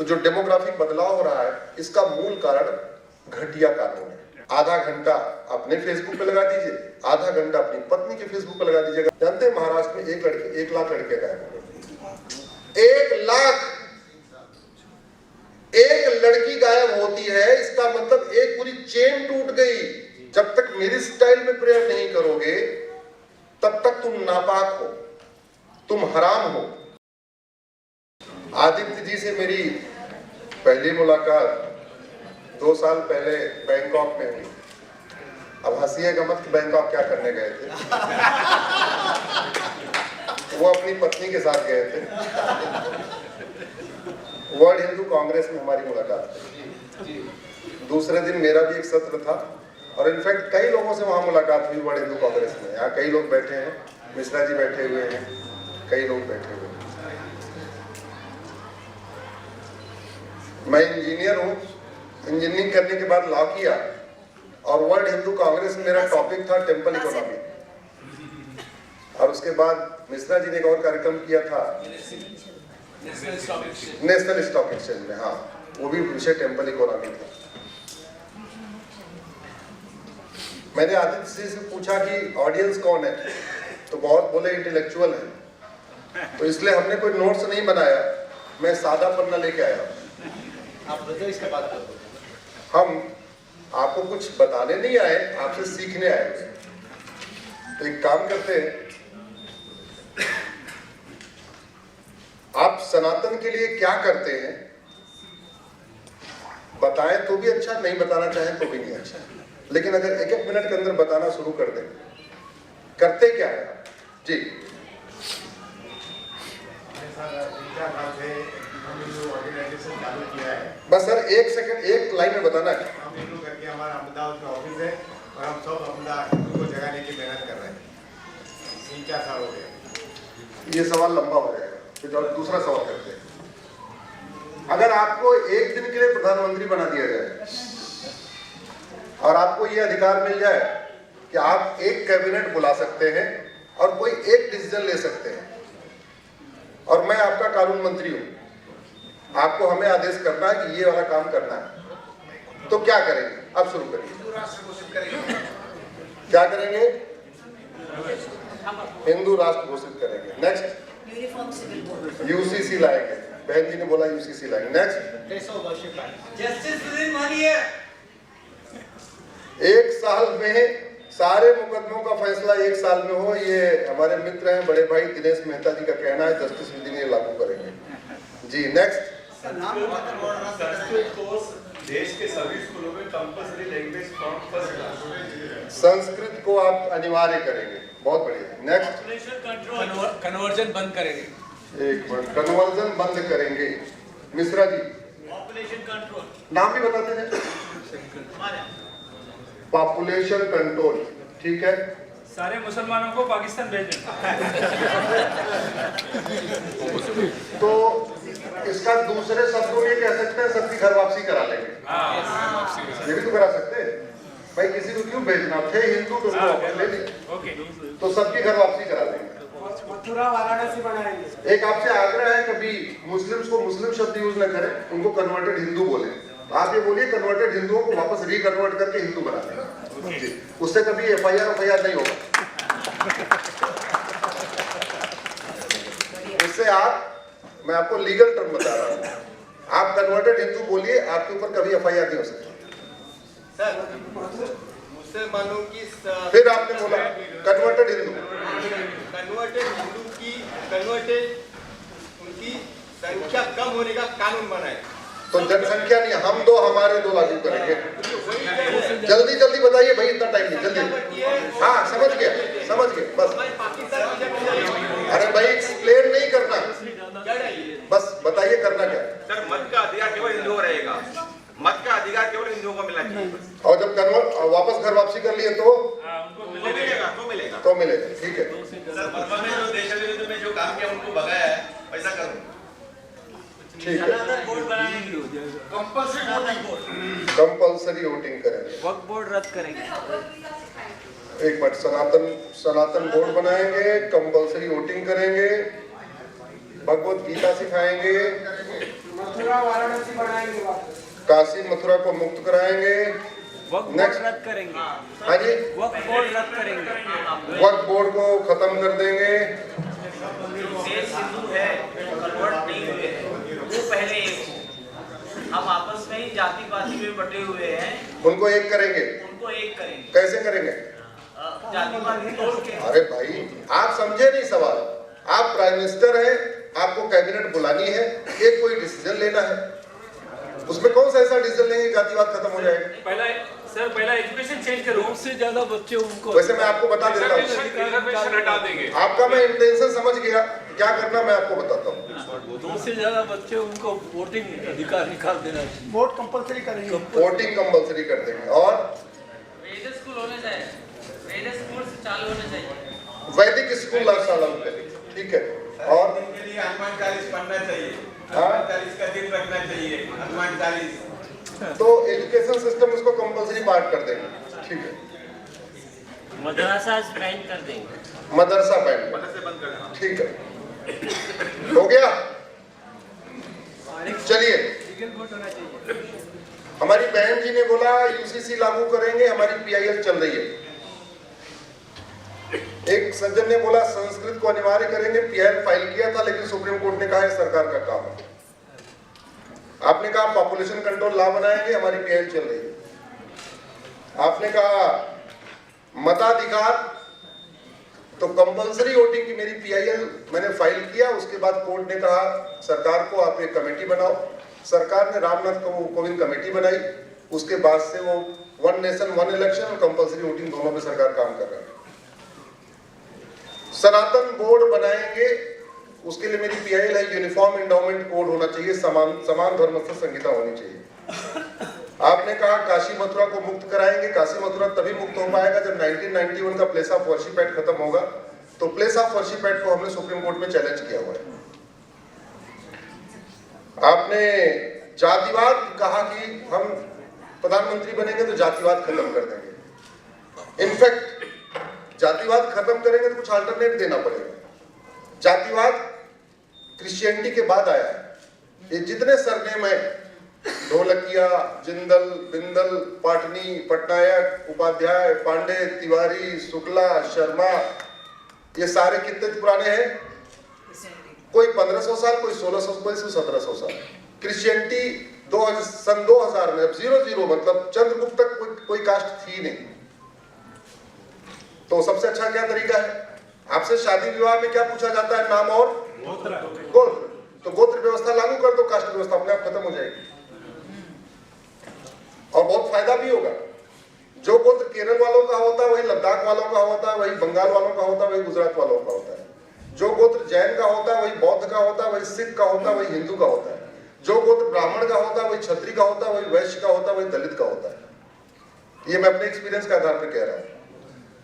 तो जो डेमोग्राफिक बदलाव हो रहा है इसका मूल कारण घटिया कानून है। आधा घंटा अपने फेसबुक पे लगा दीजिए, आधा घंटा अपनी पत्नी के फेसबुक पे लगा दीजिएगा। जानते हैं महाराष्ट्र में 1 लाख लड़के गायब हो गए। 1 लाख, एक लड़की गायब होती है, इसका मतलब एक पूरी चेन टूट गई। जब तक मेरी स्टाइल में प्रेयर नहीं करोगे तब तक तुम नापाक हो, तुम हराम हो। आदित्य जी से मेरी पहली मुलाकात 2 साल पहले बैंकॉक में हुई। अब हंसिएगा मत कि बैंकॉक क्या करने गए थे। वो अपनी पत्नी के साथ गए थे। वर्ल्ड हिंदू कांग्रेस में हमारी मुलाकात थी। दूसरे दिन मेरा भी एक सत्र था और इनफैक्ट कई लोगों से वहां मुलाकात हुई वर्ल्ड हिंदू कांग्रेस में। यहाँ कई लोग बैठे हैं, मिश्रा जी बैठे हुए हैं, कई लोग बैठे हुए हैं। मैं इंजीनियर हूँ, इंजीनियरिंग करने के बाद लॉ किया और वर्ल्ड हिंदू कांग्रेस में मेरा टॉपिक था टेम्पल इकोनॉमी। और उसके बाद मिश्रा जी ने एक और कार्यक्रम किया था नेशनल स्टॉक एक्सचेंज में, हाँ, वो भी विषय टेम्पल इकोनॉमी था। मैंने आदित्य जी से पूछा कि ऑडियंस कौन है, तो बहुत बोले इंटेलेक्चुअल है। तो इसलिए हमने कोई नोट्स नहीं बनाया, मैं सादा पन्ना लेके आया। आप इसके बाद हम आपको कुछ बताने नहीं आए, आपसे सीखने आए। तो एक काम करते हैं, आप सनातन के लिए क्या करते हैं बताएं तो भी अच्छा, नहीं बताना चाहें तो भी नहीं अच्छा। लेकिन अगर 1-1 मिनट के अंदर बताना शुरू कर दें, करते क्या है आप? जी, चालू किया है। बस सर 1 सेकंड, 1 लाइन में बताना है। हम हिंदू करके हमारा अहमदाबाद में ऑफिस है और हम सब अपना हिंदू को जगाने की मेहनत कर रहे हैं। 3-4 साल हो गए। ये सवाल लंबा हो जाएगा, तो दूसरा सवाल करते हैं। अगर आपको एक दिन के लिए प्रधानमंत्री बना दिया जाए और आपको ये अधिकार मिल जाए कि आप एक कैबिनेट बुला सकते हैं और कोई एक डिसीजन ले सकते हैं, और मैं आपका कानून मंत्री हूं, आपको हमें आदेश करना है कि ये वाला काम करना है, तो क्या करेंगे? अब शुरू करिए। क्या करेंगे? हिंदू राष्ट्र घोषित करेंगे। नेक्स्ट, यूसीसी लाएंगे। बहन जी ने बोला यूसीसी लाएंगे। नेक्स्ट, एक साल में सारे मुकदमों का फैसला 1 साल में हो, ये हमारे मित्र हैं बड़े भाई दिनेश मेहता जी का कहना है। जस्टिस विधि ने लागू करेंगे। जी, नेक्स्ट, संस्कृत कोर्स देश के सभी स्कूलों में compulsory language from first class. Sanskrit को आप अनिवार्य करेंगे। बहुत बढ़िया। नेक्स्ट, कन्वर्जन बंद करेंगे। एक मिनट, कन्वर्जन बंद करेंगे। मिश्रा जी, पॉपुलेशन कंट्रोल, नाम भी बताते हैं। पॉपुलेशन कंट्रोल, ठीक है। सारे मुसलमानों को पाकिस्तान भेजना। तो इसका दूसरे शब्दों में कह सकते हैं सबकी घर वापसी करा लेंगे। ये भी तो करा सकते हैं भाई, किसी को क्यों भेजना? थे हिंदू तो उनको वापस ले लें, तो सबकी घर वापसी करा लेंगे। मथुरा वाराणसी बनाएंगे। एक आपसे आग्रह है, कभी मुस्लिम्स को मुस्लिम शब्द यूज न करें, उनको कन्वर्टेड हिंदू बोले। आप ये बोलिए कन्वर्टेड हिंदुओं को वापस रिकन्वर्ट करके हिंदू बना दें, उससे कभी एफआईआर नहीं होगा। इससे मैं आपको लीगल टर्म बता रहा हूँ, आप कन्वर्टेड हिंदू बोलिए, आपके ऊपर कभी एफआईआर नहीं हो सकती। मुसलमानों की फिर आपने बोला कन्वर्टेड हिंदू, उनकी संख्या कम होने का कानून बनाए। तो जनसंख्या नहीं, हम दो हमारे दो लागू करेंगे। जल्दी जल्दी बताइए भाई, इतना टाइम नहीं, जल्दी। हाँ, समझ गए बस। अरे भाई एक्सप्लेन नहीं करना, बस बताइए करना क्या। सर, मत का अधिकार केवल हिंदुओं को रहेगा, मत का अधिकार केवल हिंदुओं को मिलना चाहिए। और जब वापस घर वापसी कर लिए तो मिलेगा, ठीक है। सर, बर्मा में जो देश विरोध में जो काम किया उनको भगाया है, वैसा करो, ठीक है। कंपल्सरी वोटिंग करेंगे, वक्फ बोर्ड रद्द करेंगे। एक मिनट, सनातन बोर्ड बनाएंगे, कंपल्सरी वोटिंग करेंगे, भगवत गीता सिखाएंगे, मथुरा वाराणसी बनाएंगे वापस। काशी मथुरा को मुक्त कराएंगे। वक्फ बोर्ड Next. रद्द करेंगे। हाँ जी, वक्फ बोर्ड रद्द करेंगे। वक्फ बोर्ड को खत्म कर देंगे। देश हिंदू है, कन्वर्ट नहीं हुए हैं, वो पहले एक हो। हम आपस में ही जाति पाति में बटे हुए हैं, उनको एक करेंगे। उनको एक करेंगे। कैसे करेंगे? जाति पाति तोड़ के। अरे भाई, आप समझे नहीं सवाल। आप प्राइम मिनिस्टर हैं, आपको कैबिनेट बुलानी है, एक कोई डिसीजन लेना है, उसमें कौन सा ऐसा डिसीजन लेंगे जातिवाद खत्म हो जाएगा? पहला एजुकेशन चेंज करो। उससे ज्यादा बच्चे उनको वैसे मैं आपको बता देता हूँ, रिजर्वेशन हटा देंगे। आपका मैं इंटेंशन समझ गया, क्या करना मैं आपको बताता हूँ। 2 से ज्यादा बच्चे उनको वोटिंग अधिकार निकाल देना चाहिए। वोट कंपलसरी करेंगे। वोटिंग कंपलसरी कर देंगे और वेद स्कूल होने चाहिए, वेद स्कूल से चालू होने चाहिए। वैदिक स्कूल लागू करेंगे, ठीक है। और के लिए हनुमान 40 पढ़ना चाहिए, हाँ? हनुमान 40 का दिन रखना चाहिए, हनुमान 40। तो एजुकेशन सिस्टम उसको कंपलसरी पार्ट कर देंगे, ठीक है। मदरसा बैन कर देंगे। मदरसा बैन, मदरसे बंद कर देना। ठीक है, हो गया। चलिए, हमारी बहन जी ने बोला यूसीसी लागू करेंगे, हमारी पीआईएल चल रही है। एक सज्जन ने बोला संस्कृत को अनिवार्य करेंगे, पीआईएल फाइल किया था लेकिन सुप्रीम कोर्ट ने कहा है सरकार का काम है। आपने कहा पॉपुलेशन कंट्रोल लॉ बनाएंगे, हमारी पीआईएल चल रही है। आपने कहा मताधिकार, तो कंपलसरी वोटिंग की मेरी पीआईएल मैंने फाइल किया, उसके बाद कोर्ट ने कहा सरकार को आप एक कमेटी बनाओ। सरकार ने रामनाथ कोविंद कमेटी बनाई, उसके बाद से वो 1 नेशन 1 इलेक्शन और कंपलसरी वोटिंग दोनों में सरकार काम कर रहा है। सनातन बोर्ड बनाएंगे, उसके लिए मेरी पीआईएल है यूनिफॉर्म एंडोमेंट कोड होना चाहिए, समान धर्मस्थ संहिता होनी चाहिए। आपने कहा काशी मथुरा को मुक्त कराएंगे, काशी मथुरा तभी मुक्त हो पाएगा जब 1991 का प्लेस ऑफ वर्शिप एक्ट खत्म होगा। तो प्लेस ऑफ वर्शिप एक्ट को हमने सुप्रीम कोर्ट में चैलेंज किया हुआ है। आपने जातिवाद कहा कि हम प्रधानमंत्री बनेंगे तो जातिवाद खत्म कर देंगे। इनफैक्ट जातिवाद खत्म करेंगे तो कुछ अल्टरनेट देना पड़ेगा। जातिवाद क्रिश्चियनिटी के बाद आया है। ये जितने सरनेम है, ढोलकिया, जिंदल, बिंदल, पाटनी, पटनायक, उपाध्याय, पांडे, तिवारी, शुक्ला, शर्मा, ये सारे कितने पुराने हैं? कोई 1500 साल, कोई 1600, कोई 1700 साल। क्रिश्चियनिटी सन 2000 में, अब 00 मतलब चंद्रगुप्त तक कोई कास्ट थी नहीं। तो सबसे अच्छा क्या तरीका है? आपसे शादी विवाह में क्या पूछा जाता है? नाम और गोत्र। तो गोत्र व्यवस्था लागू कर दो, कास्ट व्यवस्था अपने आप खत्म हो जाएगी और बहुत फायदा भी होगा। जो गोत्र केरल वालों का होता है वही लद्दाख वालों का होता है, वही बंगाल वालों का होता है, वही गुजरात वालों का होता है। जो गोत्र जैन का होता है वही बौद्ध का होता है, वही सिख का होता है, वही हिंदू का होता है। जो गोत्र ब्राह्मण का होता है वही क्षत्रिय का होता है, वही वैश्य का होता है, वही दलित का होता है। ये मैं अपने एक्सपीरियंस के आधार पर कह रहा हूँ।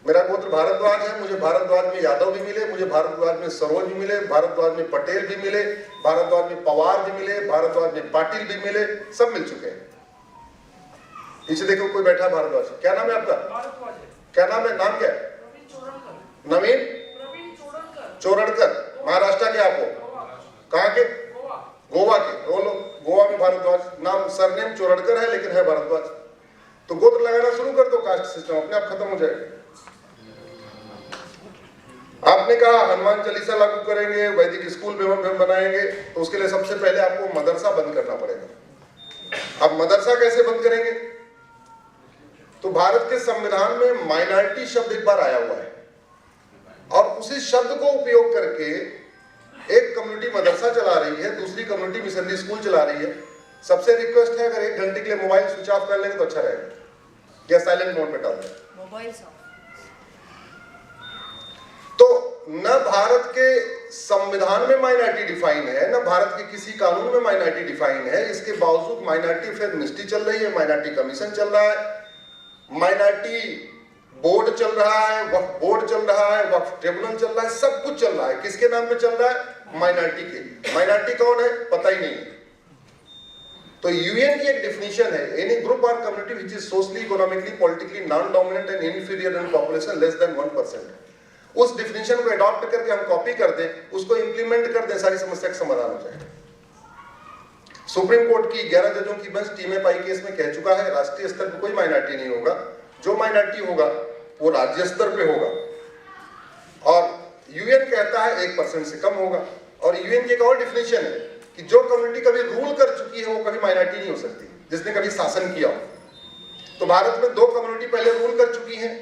मेरा गोत्र भारद्वाज है, मुझे भारद्वाज में यादव भी मिले, मुझे भारद्वाज में सरोज भी मिले, भारद्वाज में पटेल भी मिले, भारद्वाज में पवार भी मिले, भारद्वाज में पाटिल भी मिले, सब मिल चुके हैं। पीछे देखो कोई बैठा भारद्वाज। क्या नाम है आपका? क्या नाम है? नाम क्या है? नवीन चोरड़कर। महाराष्ट्र के आप हो? कहाँ के? गोवा के। वो लोग गोवा में भारद्वाज, नाम सरनेम चोरड़कर है लेकिन है भारद्वाज। तो गोत्र लगाना शुरू कर दो, कास्ट सिस्टम अपने आप खत्म हो जाएगा। आपने कहा हनुमान चालीसा लागू करेंगे, वैदिक स्कूल बनाएंगे, तो उसके लिए सबसे पहले आपको मदरसा बंद करना पड़ेगा। अब मदरसा कैसे बंद करेंगे? तो भारत के संविधान में माइनॉरिटी शब्द एक बार आया हुआ है और उसी शब्द को उपयोग करके एक कम्युनिटी मदरसा चला रही है, दूसरी कम्युनिटी मिशनरी स्कूल चला रही है। सबसे रिक्वेस्ट है अगर 1 घंटे के लिए मोबाइल स्विच ऑफ कर लेंगे तो अच्छा रहेगा या साइलेंट मोड पे डाल दें। मोबाइल तो न भारत के संविधान में माइनॉरिटी डिफाइन है, न भारत के किसी कानून में माइनॉरिटी डिफाइन है। इसके बावजूद माइनॉरिटी अफेयर मिनिस्ट्री चल रही है, माइनॉरिटी कमीशन चल रहा है, माइनॉरिटी बोर्ड चल रहा है, वक्फ बोर्ड चल रहा है, वक्फ ट्रिब्यूनल चल रहा है, सब कुछ चल रहा है। किसके नाम पे चल रहा है? माइनॉरिटी के। माइनॉरिटी कौन है? पता ही नहीं है। तो यूएन की एक डेफिनेशन है, एनी ग्रुप और community which is socially, economically, politically non dominant and inferior in population less than 1%। उस डेफिनेशन को अडॉप्ट करके हम कॉपी कर दें, उसको इंप्लीमेंट कर दें, सारी समस्या का समाधान हो जाएगा। सुप्रीम कोर्ट की 11 जजों की बेंच टीएमए-पाई केस में कह चुका है राष्ट्रीय स्तर पर कोई माइनॉरिटी नहीं होगा, जो माइनॉरिटी होगा वो राज्य स्तर पे होगा। और यूएन कहता है 1% से कम होगा। और यूएन की एक और डिफिनेशन है कि जो कम्युनिटी कभी रूल कर चुकी है वो कभी माइनॉरिटी नहीं हो सकती, जिसने कभी शासन किया हो। तो भारत में 2 कम्युनिटी पहले रूल कर चुकी हैं,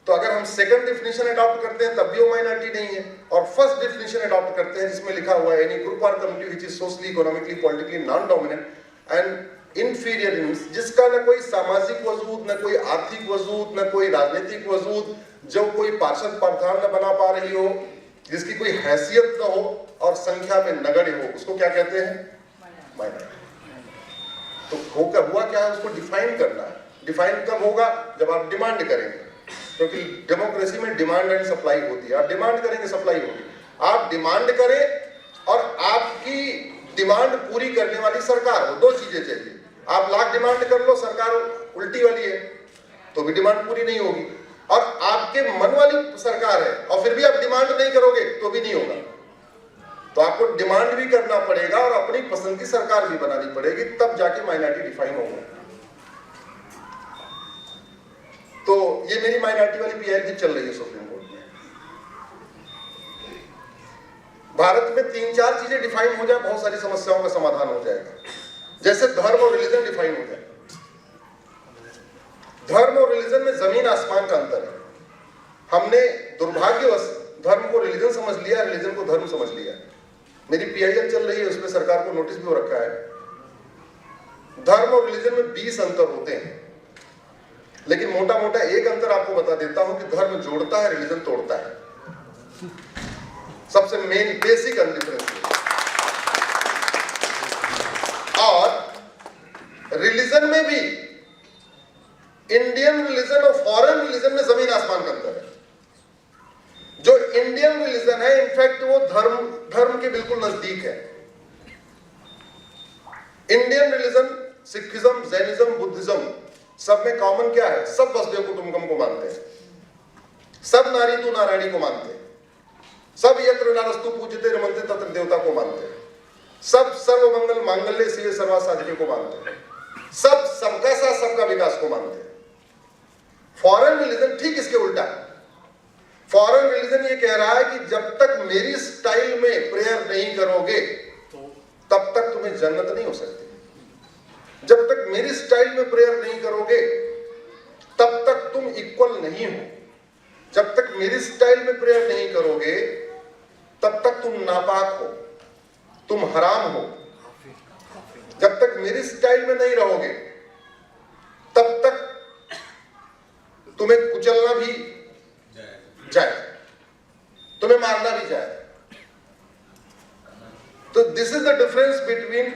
तो अगर हम सेकंड डिफिनेशन अडॉप्ट करते हैं तब भी वो माइनॉरिटी नहीं है, और फर्स्ट डिफिनेशन अडॉप्ट करते हैं जिसमें लिखा हुआ है एनी ग्रुप और community which is socially economically politically non dominant and inferior in, जिसका न कोई सामाजिक वजूद, न कोई आर्थिक वजूद, न कोई राजनीतिक वजूद, जो कोई पार्षद प्रधान न बना पा रही हो, जिसकी कोई हैसियत न हो और संख्या में नगण्य हो, उसको क्या कहते हैं? माइनॉरिटी। तो हुआ क्या है, उसको डिफाइन करना है। डिफाइन कब होगा? जब आप डिमांड करेंगे, क्योंकि डेमोक्रेसी में डिमांड एंड सप्लाई होती है। आप डिमांड करेंगे, सप्लाई होगी। आप डिमांड करें और आपकी डिमांड पूरी करने वाली सरकार हो, 2 चीजें चाहिए। आप लाख डिमांड कर लो, सरकार उल्टी वाली है तो भी डिमांड पूरी नहीं होगी, और आपके मन वाली सरकार है और फिर भी आप डिमांड नहीं करोगे तो भी नहीं होगा। तो आपको डिमांड भी करना पड़ेगा और अपनी पसंद की सरकार भी बनानी पड़ेगी, तब जाके माइनॉरिटी डिफाइन होगा। तो ये मेरी माइनॉरिटी वाली पीआईएल चल रही है सुप्रीम कोर्ट में। भारत में 3-4 चीजें डिफाइन हो जाए, बहुत सारी समस्याओं का समाधान हो जाएगा। जैसे धर्म और रिलीजन डिफाइन हो जाए। धर्म और रिलीजन में जमीन आसमान का अंतर है। हमने दुर्भाग्यवश धर्म को रिलीजन समझ लिया, रिलीजन को धर्म समझ लिया। मेरी पीआईएल चल रही है, उसमें सरकार को नोटिस भी हो रखा है। धर्म और रिलीजन में 20 अंतर होते हैं, लेकिन मोटा मोटा एक अंतर आपको बता देता हूं कि धर्म जोड़ता है, रिलीजन तोड़ता है। सबसे मेन बेसिक डिफरेंस। और रिलीजन में भी इंडियन रिलीजन और फॉरेन रिलीजन में जमीन आसमान का अंतर है। जो इंडियन रिलीजन है इनफैक्ट वो धर्म के बिल्कुल नजदीक है। Indian religion Sikhism, Jainism, Buddhism सब में कॉमन क्या है? सब वसुदेव कुटुंबकम को मानते हैं, सब नारी तू नारायणी को मानते हैं, सब यत्र नारस्तु पूज्यते रमन्ते तत्र देवता को मानते हैं, सब सर्वमंगल मांगल्य शिवे सर्वा साधिके को मानते हैं, सब सबका साथ सबका विकास को मानते हैं। फॉरेन रिलीजन ठीक इसके उल्टा है। फॉरेन रिलीजन ये कह रहा है कि जब तक मेरी स्टाइल में प्रेयर नहीं करोगे तब तक तुम्हें जन्नत नहीं हो सकती। जब तक मेरी स्टाइल में प्रेयर नहीं करोगे तब तक तुम इक्वल नहीं हो। जब तक मेरी स्टाइल में प्रेयर नहीं करोगे तब तक तुम नापाक हो, तुम हराम हो। जब तक मेरी स्टाइल में नहीं रहोगे तब तक तुम्हें कुचलना भी जाए, तुम्हें मारना भी जाए। तो this is the difference between,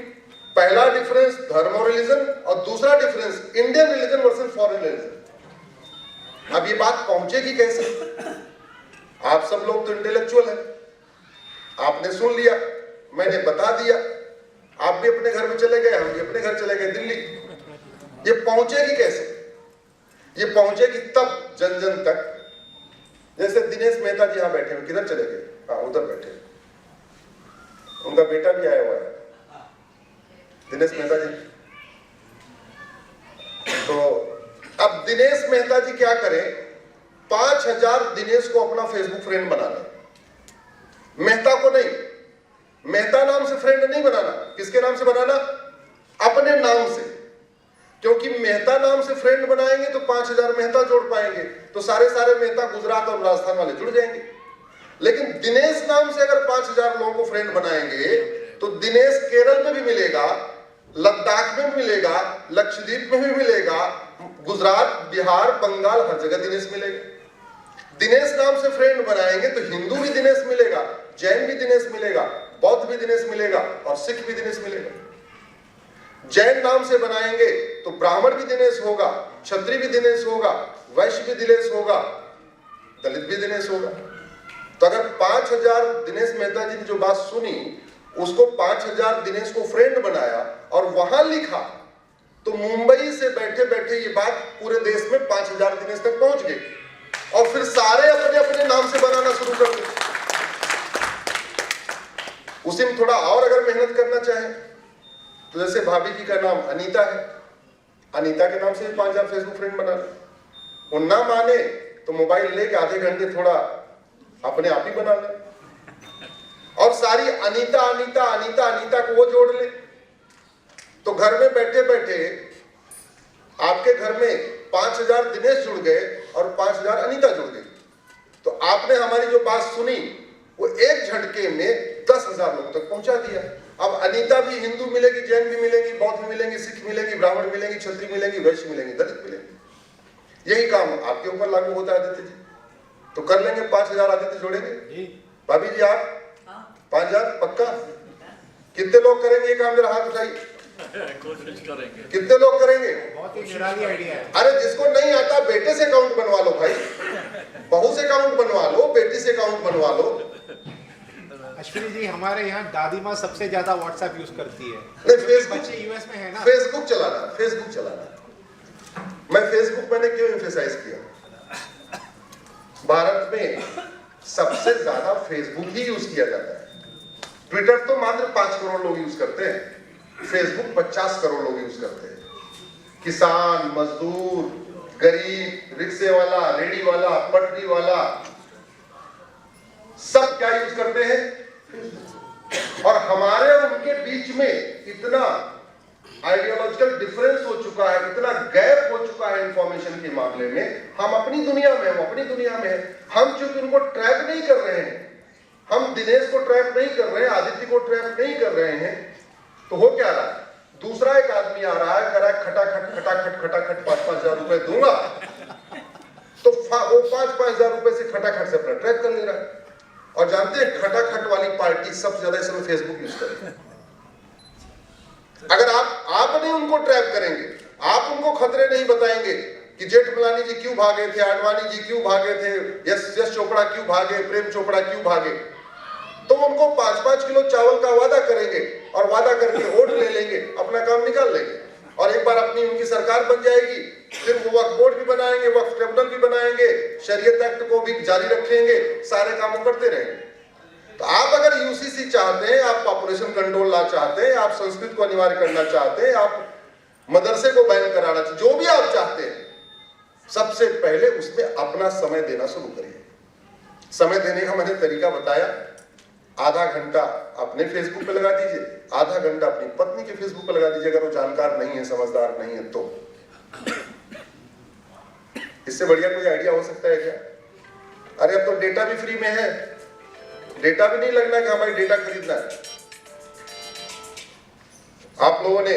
पहला डिफरेंस धर्म और रिलीजन, और दूसरा difference Indian religion versus foreign religion. अब ये बात पहुंचेगी कैसे? आप सब लोग तो इंटेलेक्चुअल हैं, आपने सुन लिया, मैंने बता दिया, आप भी अपने घर में चले गए, हम भी अपने घर चले गए दिल्ली। ये पहुंचेगी कैसे? ये पहुंचेगी तब जन जन तक, जैसे दिनेश मेहता जी यहां बैठे हैं, किधर चले गए? हाँ, उधर बैठे, उनका बेटा भी आया हुआ है, दिनेश मेहता जी। तो अब दिनेश मेहता जी क्या करें? 5000 दिनेश को अपना फेसबुक फ्रेंड बना लें। मेहता को नहीं, मेहता नाम से फ्रेंड नहीं बनाना। किसके नाम से बनाना? अपने नाम से। क्योंकि मेहता नाम से फ्रेंड बनाएंगे तो 5000 मेहता जोड़ पाएंगे, तो सारे मेहता गुजरात और राजस्थान वाले जुड़ जाएंगे। लेकिन दिनेश नाम से अगर 5000 लोगों को फ्रेंड बनाएंगे तो दिनेश केरल में भी मिलेगा, लद्दाख में भी मिलेगा, लक्षद्वीप में भी मिलेगा, गुजरात, बिहार, बंगाल, हर जगह दिनेश मिलेगा। दिनेश नाम से फ्रेंड बनाएंगे तो हिंदू भी दिनेश मिलेगा, जैन भी दिनेश मिलेगा, बौद्ध भी दिनेश मिलेगा और सिख भी दिनेश मिलेगा। जैन नाम से बनाएंगे तो ब्राह्मण भी दिनेश होगा, क्षत्रिय भी दिनेश होगा, वैश्य भी दिनेश होगा, दलित भी दिनेश होगा। तो अगर 5000 दिनेश मेहता जी ने जो बात सुनी, उसको 5000 दिनेश को फ्रेंड बनाया और वहां लिखा, तो मुंबई से बैठे बैठे ये बात पूरे देश में 5000 दिनेश तक पहुंच गई और फिर सारे अपने अपने नाम से बनाना शुरू कर दिए। उसी में थोड़ा और अगर मेहनत करना चाहें तो जैसे भाभी जी का नाम अनीता है, अनीता के नाम से भी 5000 फेसबुक फ्रेंड बना ले। वो ना माने तो मोबाइल लेके आधे घंटे थोड़ा अपने आप ही बना ले और सारी अनीता अनीता अनीता अनीता को वो जोड़ ले। तो घर में बैठे बैठे आपके घर में 5000 दिनेश जुड़ गए और 5000 अनीता जुड़ गई। तो आपने हमारी जो बात सुनी वो एक झटके में 10,000 लोग तक पहुंचा दिया। अब अनीता भी हिंदू मिलेगी, जैन भी मिलेगी, बौद्ध मिलेंगी, सिख मिलेगी, ब्राह्मण मिलेंगी, क्षत्रिय मिलेंगी, वैश्य मिलेंगी, दलित मिलेंगी। यही काम आपके ऊपर लागू होता है आदित्य जी। तो कर लेंगे 5000 आदित्य जोड़ेंगे। भाभी जी आप 5000 पक्का? कितने लोग करेंगे ये काम? जरा हाथ उठाइए। कोशिश करेंगे। कितने लोग करेंगे? बहुत ही निराली आइडिया है। अरे जिसको नहीं आता बेटे से अकाउंट बनवा लो भाई, बहू से अकाउंट बनवा लो, बेटी से अकाउंट बनवा लो। अश्विनी जी हमारे यहाँ दादी माँ सबसे ज्यादा व्हाट्सएप यूज करती है। नहीं, फेसबुक बच्चे यूएस में है ना। फेसबुक चलाना। मैं फेसबुक मैंने क्यों एम्फेसाइज किया? भारत में सबसे ज्यादा फेसबुक ही यूज किया जाता है। ट्विटर तो मात्र 5 करोड़ लोग यूज करते हैं, फेसबुक 50 करोड़ लोग यूज करते हैं। किसान, मजदूर, गरीब, रिक्शे वाला, रेडी वाला, पटरी वाला, सब क्या यूज करते हैं? और हमारे और उनके बीच में इतना आइडियोलॉजिकल डिफरेंस हो चुका है, इतना गैप हो चुका है इंफॉर्मेशन के मामले में। हम अपनी दुनिया में, हम अपनी दुनिया में हैं। हम चूंकि उनको ट्रैप नहीं कर रहे हैं, हम दिनेश को ट्रैप नहीं कर रहे हैं, आदित्य को ट्रैप नहीं कर रहे हैं, तो हो क्या रहा है? दूसरा एक आदमी आ रहा है, कह रहा है खटाखट 5-5 हजार रुपए दूंगा, तो वो 5-5 हजार रुपए से खटाखट से अपना ट्रैप कर ले रहा है। और जानते हैं खटाखट वाली पार्टी सबसे ज्यादा इस समय फेसबुक यूज करेगी। अगर आप नहीं उनको ट्रैप करेंगे, आप उनको खतरे नहीं बताएंगे कि जेठमलानी जी क्यों भागे थे, आडवाणी जी क्यों भागे थे, यश चोपड़ा क्यों भागे, प्रेम चोपड़ा क्यों भागे, तो उनको 5-5 किलो चावल का वादा करेंगे और वादा करके वोट ले लेंगे, अपना काम निकाल लेंगे। और एक बार अपनी उनकी सरकार बन जाएगी, फिर वो वक्फ बोर्ड भी बनाएंगे, वक्फ ट्रिब्यूनल भी बनाएंगे, शरीयत एक्ट को भी जारी रखेंगे, सारे काम करते रहेंगे। तो आप अगर यूसीसी चाहते हैं, आप पॉपुलेशन कंट्रोल ला चाहते हैं, आप संस्कृत को अनिवार्य करना चाहते हैं, आप मदरसे को बैन कराना चाहते, जो भी आप चाहते हैं, सबसे पहले उसमें अपना समय देना शुरू करिए। समय देने का मैंने तरीका बताया। आधा घंटा अपने फेसबुक पे लगा दीजिए, आधा घंटा अपनी पत्नी के फेसबुक पे लगा दीजिए, अगर वो जानकार नहीं है, समझदार नहीं है तो। इससे बढ़िया कोई आइडिया हो सकता है क्या? अरे अब तो डेटा भी फ्री में है, डेटा भी नहीं लगना कि हमारी डेटा खरीदना है। आप लोगों ने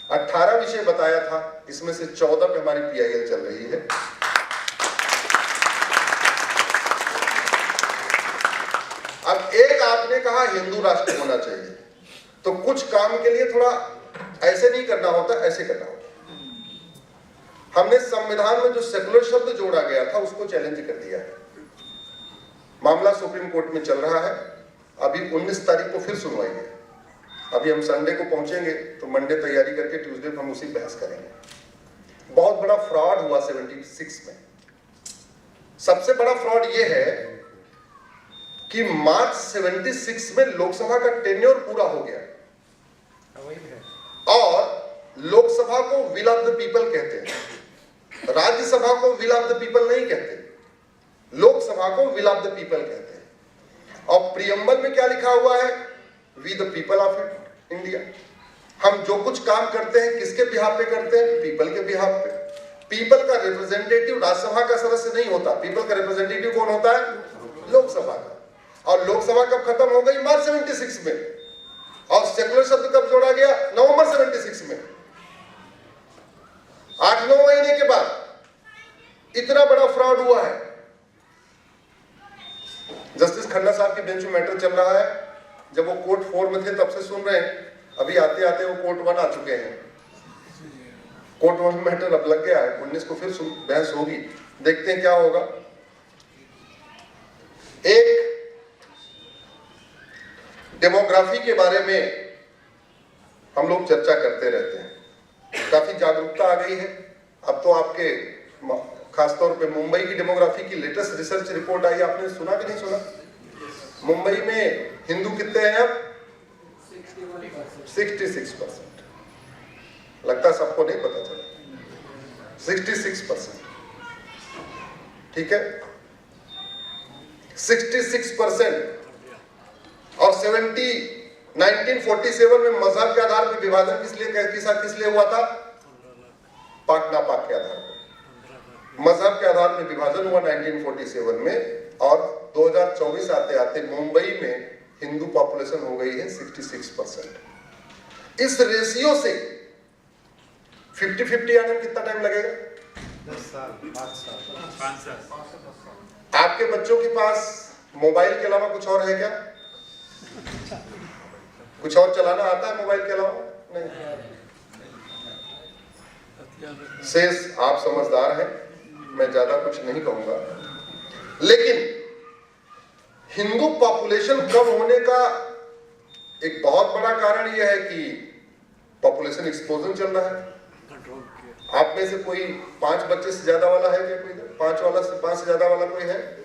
18 विषय बताया था, इसमें से 14 पे हमारी PIL चल रही है। अब एक आपने कहा हिंदू राष्ट्र होना चाहिए, तो कुछ काम के लिए थोड़ा ऐसे नहीं करना होता, ऐसे करना होता। हमने संविधान में जो सेकुलर शब्द जोड़ा गया था उसको चैलेंज कर दिया है। मामला सुप्रीम कोर्ट में चल रहा है, अभी 19 तारीख को फिर सुनवाई है। अभी हम संडे को पहुंचेंगे, तो मंडे तैयारी करके ट्यूसडे को हम उसी बहस करेंगे। बहुत बड़ा फ्रॉड हुआ 76 में। सबसे बड़ा फ्रॉड यह है कि मार्च 76 में लोकसभा का टेन्योर पूरा हो गया और लोकसभा को विल ऑफ द पीपल कहते हैं, राज्यसभा को विल ऑफ द पीपल नहीं कहते, लोकसभा को विल ऑफ द पीपल कहते हैं। और प्रियम्बल में क्या लिखा हुआ है? We the people of India. हम जो कुछ काम करते हैं किसके बिहाफ पे करते हैं? पीपल के बिहाफ पे। पीपल का रिप्रेजेंटेटिव राज्यसभा का सदस्य नहीं होता, पीपल का रिप्रेजेंटेटिव कौन होता है? लोकसभा का। और लोकसभा कब खत्म हो गई? मार्च 76 में। और सेकुलर शब्द कब जोड़ा गया? नवंबर 76 में। 8-9 महीने के बाद इतना बड़ा फ्रॉड हुआ है। जस्टिस खन्ना साहब की बेंच में मैटर चल रहा है, जब वो कोर्ट 4 में थे तब से सुन रहे हैं, अभी आते आते वो कोर्ट 1 आ चुके हैं। कोर्ट 1 मैटर अब लग गया है, 19 को फिर बहस होगी, देखते हैं क्या होगा। एक डेमोग्राफी के बारे में हम लोग चर्चा करते रहते हैं, काफी जागरूकता आ गई है। अब तो आपके खासतौर पे मुंबई की डेमोग्राफी की लेटेस्ट रिसर्च रिपोर्ट आई, आपने सुना कि नहीं सुना? मुंबई में हिंदू कितने हैं अब? 66%। लगता सबको नहीं पता चला, 66%। ठीक है, 66%। और 1947 में मजहब के आधार पर विभाजन किस लिए हुआ था? पाक नापाक के आधार पर मजहब के आधार पर विभाजन हुआ 1947 में। और 2024 आते आते मुंबई में हिंदू पॉपुलेशन हो गई है 66%। इस रेशियो से 50-50 आने में कितना टाइम लगेगा? 10 साल 5 साल 5 साल। आपके बच्चों के पास मोबाइल के अलावा कुछ और है क्या? कुछ और चलाना आता है मोबाइल के अलावा? नहीं। शेष आप समझदार हैं, मैं ज्यादा कुछ नहीं कहूंगा। लेकिन हिंदू पॉपुलेशन कम होने का एक बहुत बड़ा कारण यह है कि पॉपुलेशन एक्सप्लोजन चल रहा है। आप में से कोई 5 बच्चे से ज्यादा वाला है क्या? कोई 5 से ज्यादा वाला कोई है?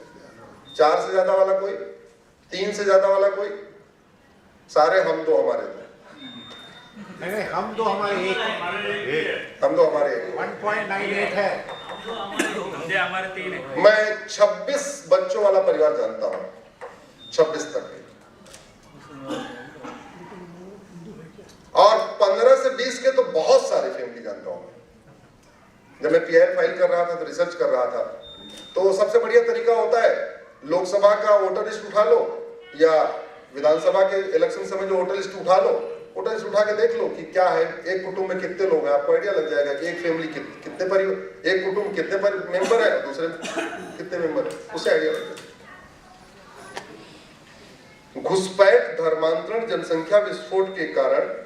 4 से ज्यादा वाला कोई? 3 से ज्यादा वाला कोई? सारे हम दो हमारे दो। नहीं, हम दो हमारे एक हम दो हमारे एक। 1.98 है। हमारे 3 है। मैं 26 बच्चों वाला परिवार जानता हूं, 26 तक। और 15 से 20 के तो बहुत सारे फैमिली जानता हूं। जब मैं पीआईएल फाइल कर रहा था तो रिसर्च कर रहा था, तो सबसे बढ़िया तरीका होता है लोकसभा का वोटर लिस्ट उठा लो या विधानसभा के इलेक्शन समय जो वोटर लिस्ट उठा लो, वोटर लिस्ट उठा के देख लो कि क्या है, एक कुटुंब में कितने लोग हैं। आपको आइडिया लग जाएगा कि एक फैमिली कितने परिवार, एक कुटुंब कितने मेंबर है, दूसरे कितने मेंबर है, उससे आइडिया लग जाएगा। घुसपैठ, धर्मांतरण, जनसंख्या विस्फोट के कारण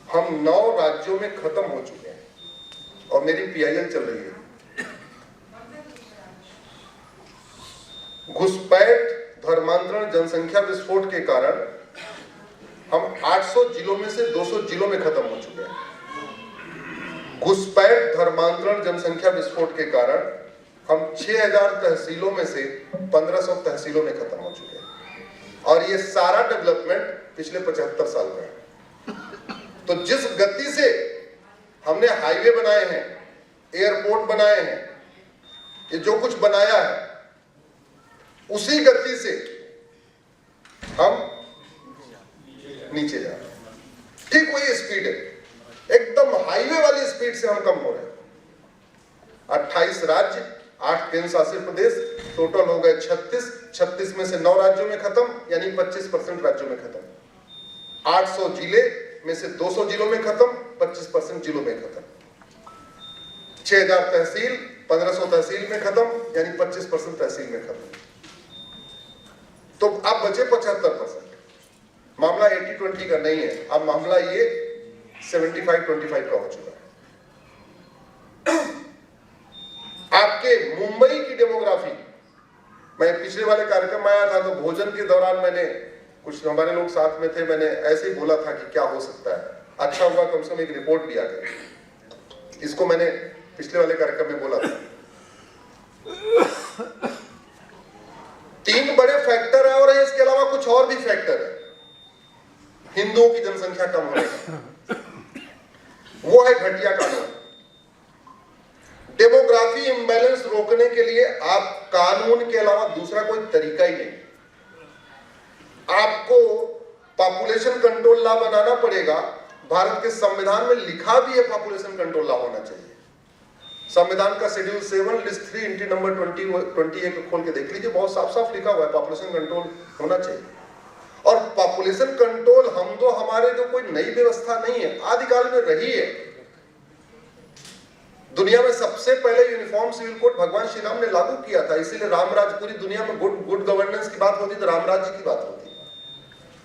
हम 9 राज्यों में खत्म हो चुके हैं और मेरी पीआईएल चल रही है। घुसपैठ, धर्मांतरण, जनसंख्या विस्फोट के कारण हम 800 जिलों में से 200 जिलों में खत्म हो चुके हैं। घुसपैठ, धर्मांतरण, जनसंख्या विस्फोट के कारण हम 6000 तहसीलों में से 1500 तहसीलों में खत्म हो चुके हैं। और ये सारा डेवलपमेंट पिछले 75 साल का है। तो जिस गति से हमने हाईवे बनाए हैं, एयरपोर्ट बनाए हैं, ये जो कुछ बनाया है, उसी गति से हम नीचे जा रहे हैं। ठीक वही स्पीड है, एकदम हाईवे वाली स्पीड से हम कम हो रहे हैं। 28 राज्य, 8 केंद्र शासित प्रदेश, टोटल हो गए 36 में से 9 राज्यों में खत्म, यानी 25% राज्यों में खत्म। 800 जिले में से 200 जिलों में खत्म, 25% जिलों में खत्म। 6000 तहसील, 1500 तहसील में खत्म, यानी 25% तहसील में खत्म। तो अब बचे 75%। मामला 80-20 का नहीं है, अब मामला ये 75-25 का हो चुका है। आपके मुंबई की डेमोग्राफी, मैं पिछले वाले कार्यक्रम में आया था तो भोजन के दौरान मैंने, कुछ हमारे लोग साथ में थे, मैंने ऐसे ही बोला था कि क्या हो सकता है, अच्छा हुआ कम से कम एक रिपोर्ट भी आ गई। इसको मैंने पिछले वाले कार्यक्रम में बोला था। 3 बड़े फैक्टर है और इसके अलावा कुछ और भी फैक्टर है हिंदुओं की जनसंख्या कम होने का। वो है घटिया कानून। डेमोग्राफी इंबैलेंस रोकने के लिए आप कानून के अलावा दूसरा कोई तरीका ही नहीं। आपको पॉपुलेशन कंट्रोल लॉ बनाना पड़ेगा। भारत के संविधान में लिखा भी है पॉपुलेशन कंट्रोल लॉ होना चाहिए। संविधान का शेड्यूल 7 लिस्ट 3 इंटी नंबर 28 खोल के देख लीजिए, बहुत साफ साफ लिखा हुआ है पॉपुलेशन कंट्रोल होना चाहिए। और पॉपुलेशन कंट्रोल हमारे जो कोई नई व्यवस्था नहीं है, आदिकाल में रही है। दुनिया में सबसे पहले यूनिफॉर्म सिविल कोड भगवान श्री राम ने लागू किया था, इसीलिए रामराज, पूरी दुनिया में गुड गवर्नेंस की बात होती तो रामराज्य की बात होती।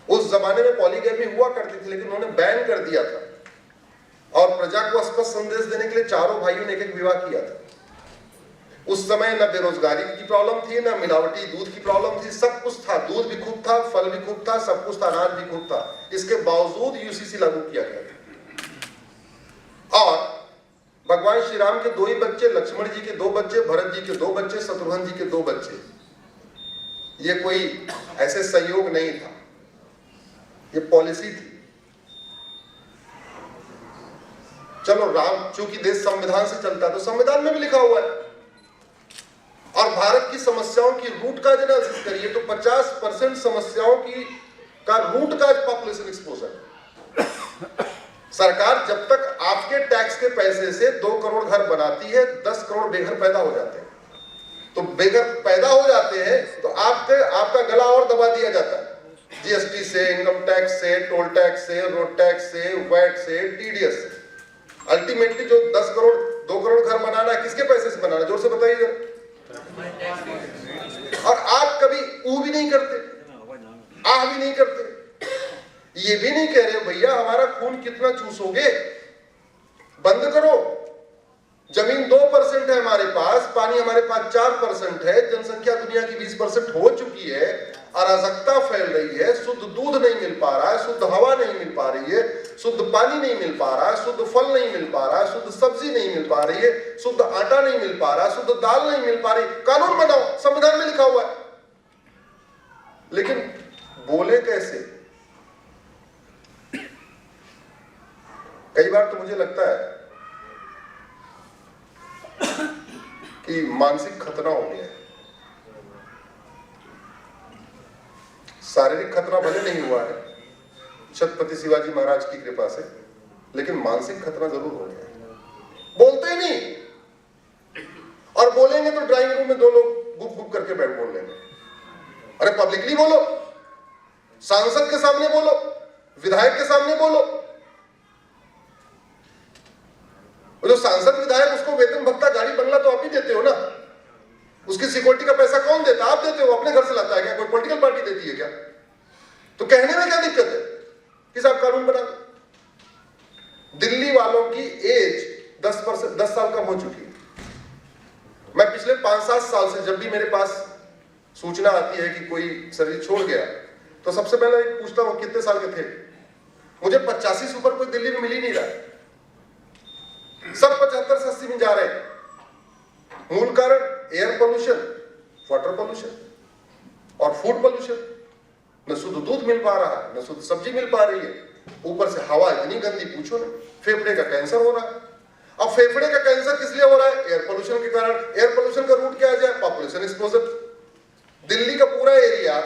उस जमाने में पॉलीगैमी हुआ करती थी, लेकिन उन्होंने बैन कर दिया था और प्रजा को स्पष्ट संदेश देने के लिए चारों भाइयों ने एक विवाह किया था। उस समय न बेरोजगारी की प्रॉब्लम थी, न मिलावटी दूध की प्रॉब्लम थी, सब कुछ था। दूध भी खूब था, फल भी खूब था, सब कुछ था, अनाज भी खूब था। इसके बावजूद यूसीसी लागू किया गया था। और भगवान श्री राम के 2 ही बच्चे, लक्ष्मण जी के 2 बच्चे, भरत जी के 2 बच्चे, शत्रुघ्न जी के 2 बच्चे। ये कोई ऐसे संयोग नहीं था। ये पॉलिसी थी। चलो राम, चूंकि देश संविधान से चलता है तो संविधान में भी लिखा हुआ है। और भारत की समस्याओं की रूट का एनालिसिस करिए तो 50% समस्याओं की का रूट का पॉपुलेशन एक्सपोजर। सरकार जब तक आपके टैक्स के पैसे से 2 करोड़ घर बनाती है, 10 करोड़ बेघर पैदा हो जाते हैं। तो बेघर पैदा हो जाते हैं तो आपका गला और दबा दिया जाता है, जीएसटी से, इनकम टैक्स से, टोल टैक्स से, रोड टैक्स से, वैट से, टीडीएस से। अल्टीमेटली जो 10 करोड़ 2 करोड़ घर बनाना है, किसके पैसे से बनाना है? जोर से बताइए। और आप कभी ऊ भी नहीं करते, आह भी नहीं करते, ये भी नहीं कह रहे भैया हमारा खून कितना चूसोगे, बंद करो। जमीन 2% है हमारे पास, पानी हमारे पास 4% है, जनसंख्या दुनिया की 20% हो चुकी है, अराजकता फैल रही है, शुद्ध दूध नहीं मिल पा रहा है, शुद्ध हवा नहीं मिल पा रही है, शुद्ध पानी नहीं मिल पा रहा है, शुद्ध फल नहीं मिल पा रहा है, शुद्ध सब्जी नहीं मिल पा रही है, शुद्ध आटा नहीं मिल पा रहा है, शुद्ध दाल नहीं मिल पा रही। कानून बनाओ, संविधान में लिखा हुआ है, लेकिन बोले कैसे? कई बार तो मुझे लगता है कि मानसिक खतना हो गया है। शारीरिक खतना भले नहीं हुआ है छत्रपति शिवाजी महाराज की कृपा से, लेकिन मानसिक खतना जरूर हो गया है। बोलते ही नहीं, और बोलेंगे तो ड्राइंग रूम में 2 लोग गुप गुप करके बैठ बोल लेंगे। अरे पब्लिकली बोलो, सांसद के सामने बोलो, विधायक के सामने बोलो। जो सांसद विधायक, उसको वेतन भत्ता गाड़ी बंगला तो आप ही देते हो ना, उसकी सिक्योरिटी का पैसा कौन देता है? आप देते हो, अपने घर से लाता है क्या? कोई पॉलिटिकल पार्टी देती है क्या? तो कहने में क्या दिक्कत है कि साहब कानून बना दो। दिल्ली वालों की एज 10 साल कम हो चुकी है। मैं पिछले 5-7 साल से जब भी मेरे पास सूचना आती है कि कोई सर्विस छोड़ गया, तो सबसे पहले पूछता हूं कितने साल के थे। मुझे 85 से ऊपर कोई दिल्ली में मिल ही नहीं रहा, सब 75 से 80 में जा रहे हैं। मूल कारण एयर पोल्यूशन, वाटर पोल्यूशन और फूड पोल्यूशन। न शुद्ध दूध मिल पा रहा है, न शुद्ध सब्जी मिल पा रही है, ऊपर से हवा इतनी गंदी पूछो ना। फेफड़े का कैंसर हो रहा है। अब फेफड़े का कैंसर किस लिए हो रहा है? एयर पोल्यूशन के कारण। एयर पोल्यूशन का रूट क्या आ जाए? Population exposure. दिल्ली का पूरा एरिया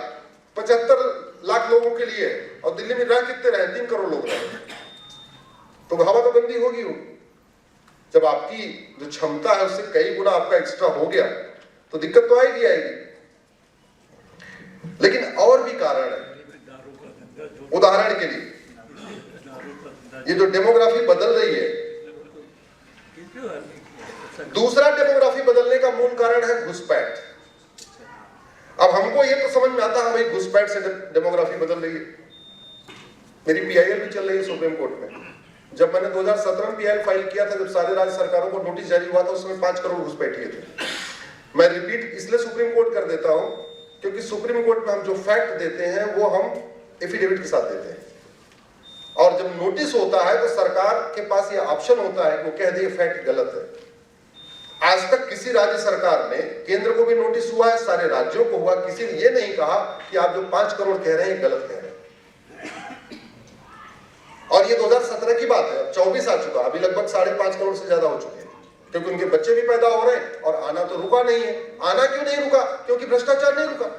75 लाख लोगों के लिए है, और दिल्ली में रह कितने रहे? 3 करोड़ लोग रहे, तो हवा तो गंदी होगी। जब आपकी जो क्षमता है उससे कई गुना आपका एक्स्ट्रा हो गया तो दिक्कत तो आएगी आएगी। लेकिन और भी कारण है। उदाहरण के लिए ये जो डेमोग्राफी बदल रही है, दूसरा डेमोग्राफी बदलने का मूल कारण है घुसपैठ। अब हमको ये तो समझ में आता है भाई घुसपैठ से डेमोग्राफी बदल रही है। मेरी पीआईएल भी चल रही है सुप्रीम कोर्ट में। जब मैंने 2017 में पीआईएल फाइल किया था, जब सारे राज्य सरकारों को नोटिस जारी हुआ था, उसमें 5 करोड़ घुसपैठिए थे। मैं रिपीट इसलिए सुप्रीम कोर्ट कर देता हूं क्योंकि सुप्रीम कोर्ट में हम जो फैक्ट देते हैं वो हम एफिडेविट के साथ देते हैं, और जब नोटिस होता है तो सरकार के पास ये ऑप्शन होता है कि वो कह दे फैक्ट गलत है। आज तक किसी राज्य सरकार ने, केंद्र को भी नोटिस हुआ है, सारे राज्यों को हुआ, किसी ने ये नहीं कहा कि आप जो 5 करोड़ कह रहे हैं गलत कह रहे हैं। और ये 2017 की बात है, अब 24 आ चुका, अभी लगभग 5.5 करोड़ से ज्यादा हो चुके हैं, क्योंकि उनके बच्चे भी पैदा हो रहे हैं और आना तो रुका नहीं है। आना क्यों नहीं रुका? क्योंकि भ्रष्टाचार नहीं रुका।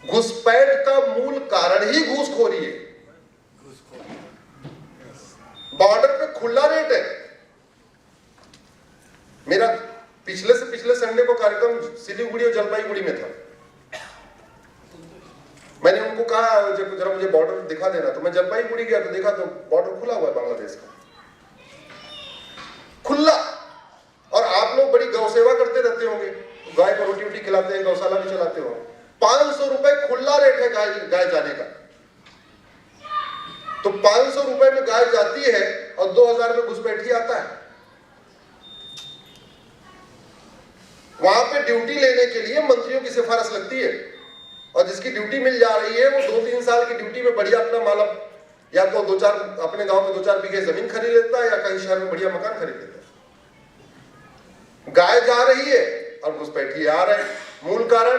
घुसपैठ का मूल कारण ही घूसखोरी है। बॉर्डर पे खुला रेट है। मेरा पिछले से पिछले संडे को कार्यक्रम सिलीगुड़ी और जलपाईगुड़ी में था। मैंने उनको कहा जरा मुझे बॉर्डर दिखा देना, तो मैं जलपाईगुड़ी गया तो देखा तो बॉर्डर खुला हुआ है बांग्लादेश का, खुला। और आप लोग बड़ी गौ सेवा करते रहते होंगे, गाय को रोटी वोटी खिलाते हैं, गौशाला भी चलाते हो। 500 रुपए खुला रेट है गाय जाने का। तो 500 रुपए में गाय जाती है और 2000 में घुसपैठी आता है। वहां पे ड्यूटी लेने के लिए मंत्रियों की सिफारिश लगती है, और जिसकी ड्यूटी मिल जा रही है वो 2-3 साल की ड्यूटी में बढ़िया अपना मालक या तो 2-4 अपने गांव में 2-4 बीघे जमीन खरीद लेता है, या कहीं शहर में बढ़िया मकान खरीद लेता है। गाय जा रही है और घुसपैठी आ रहे हैं। मूल कारण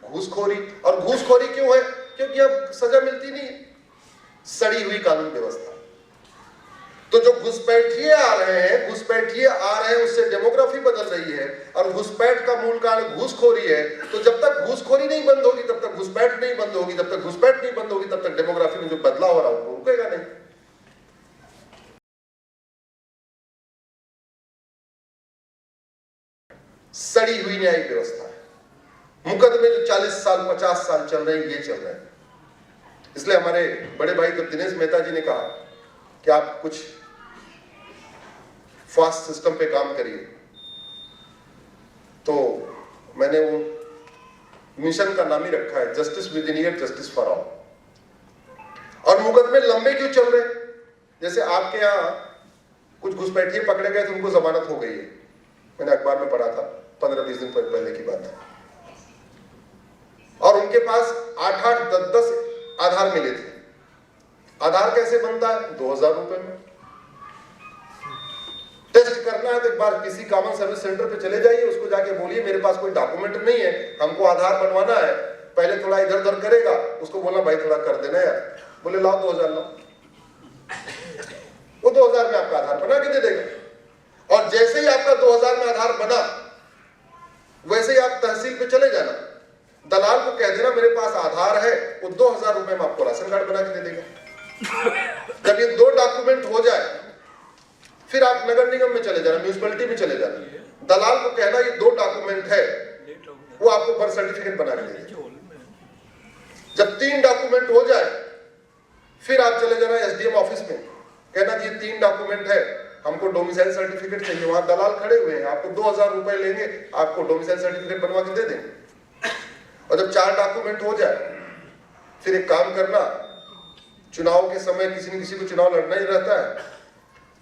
घूसखोरी। और घूसखोरी क्यों है? क्योंकि अब सजा मिलती नहीं है। सड़ी हुई कानून व्यवस्था। तो जो घुसपैठिए आ रहे हैं उससे डेमोग्राफी बदल रही है, और घुसपैठ का मूल कारण घूसखोरी है। तो जब तक घूसखोरी नहीं बंद होगी तब तक घुसपैठ नहीं बंद होगी, जब तक घुसपैठ नहीं बंद होगी तब तक डेमोग्राफी में जो बदलाव हो रहा है वो रुकेगा नहीं। सड़ी हुई न्यायिक व्यवस्था है। मुकदमे जो 40 साल 50 साल चल रहे हैं ये चल रहे हैं। इसलिए हमारे बड़े भाई तो दिनेश मेहता जी ने कहा कि आप कुछ फास्ट सिस्टम पे काम करिए। तो मैंने वो मिशन का नाम ही रखा है, justice with in year, justice for all. और मुकदमे लंबे क्यों चल रहे? जैसे आपके यहाँ कुछ घुसपैठिए पकड़े गए तो उनको जमानत हो गई है, मैंने अखबार में पढ़ा था, 15-20 दिन पहले की बात है। और उनके पास 8-8, 10-10 आधार मिले थे। आधार कैसे बनता है? 2000 रुपए में। टेस्ट करना है तो एक बार किसी कॉमन सर्विस सेंटर पे चले जाइए, उसको जाके बोलिए मेरे पास कोई डॉक्यूमेंट नहीं है, हमको आधार बनवाना है। पहले थोड़ा इधर उधर करेगा, उसको बोलना भाई थोड़ा कर देना यार, बोले लाओ 2000 लाओ, वो 2000 में आपका आधार बना के दे देगा। और जैसे ही आपका 2000 में आधार बना, वैसे ही आप तहसील पे चले जाना, दलाल को कह देना मेरे पास आधार है, वो 2000 रुपए में आपको राशन कार्ड बना के दे देगा। जब ये 2 डॉक्यूमेंट हो जाए फिर आप नगर निगम में चले जाना, म्यूनिसिपैलिटी में चले जाना, दलाल को कहना ये 2 डॉक्यूमेंट है, वो आपको बर्थ सर्टिफिकेट बना के दे देगा। जब 3 डॉक्यूमेंट हो जाए फिर आप चले जाना एसडीएम ऑफिस में, कहना ये 3 डॉक्यूमेंट है, हमको डोमिसाइल सर्टिफिकेट चाहिए। वहां दलाल खड़े हुए हैं, आपको 2000 रुपए लेंगे, आपको डोमिसाइल सर्टिफिकेट बनवा के दे देंगे। और जब 4 डॉक्यूमेंट हो जाए फिर एक काम करना, चुनाव के समय किसी न किसी को चुनाव लड़ना ही रहता है।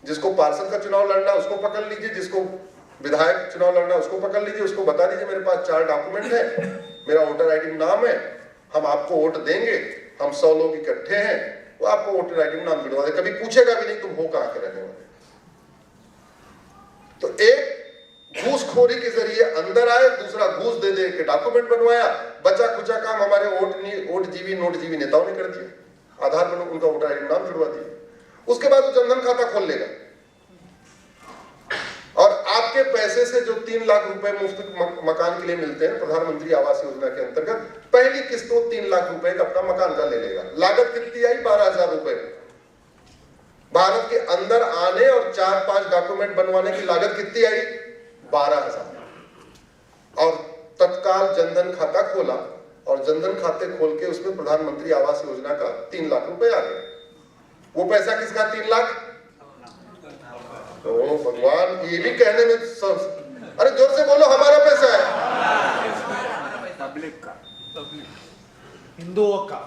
जिसको पार्षद का चुनाव लड़ना उसको पकड़ लीजिए, जिसको विधायक चुनाव लड़ना उसको पकड़ लीजिए, उसको बता दीजिए मेरे पास 4 डॉक्यूमेंट है, मेरा वोटर आईडी में नाम है, हम आपको वोट देंगे, हम 100 लोग इकट्ठे हैं, वो आपको वोटर आईडी में नाम जुड़वा दे, कभी पूछेगा भी नहीं तुम हो कहां के रहने वाले। तो एक घूसखोरी के जरिए अंदर आए, दूसरा घूस दे दे के डॉक्यूमेंट बनवाया, बचा खुचा काम हमारे वोट जीवी नोट जीवी नेताओं ने कर दिया, आधार पर उनका वोटर आईडी नाम जुड़वा दिया। उसके बाद वो जनधन खाता खोल लेगा और आपके पैसे से जो 3 लाख रुपए मुफ्त मकान के लिए मिलते हैं प्रधानमंत्री आवास योजना के अंतर्गत, पहली किस्त 3 लाख रुपए का अपना मकान का ले लेगा। लागत कितनी आई? 12,000 रुपए। भारत के अंदर आने और 4-5 डॉक्यूमेंट बनवाने की लागत कितनी आई? 12,000। और तत्काल जनधन खाता खोला और जनधन खाते खोल के उसमें प्रधानमंत्री आवास योजना का 3 लाख रुपए आ गए। वो पैसा किसका? 3 लाख। ओ भगवान, ये भी कहने में अरे जोर से बोलो, हमारा पैसा है, पब्लिक का, हिंदुओं का।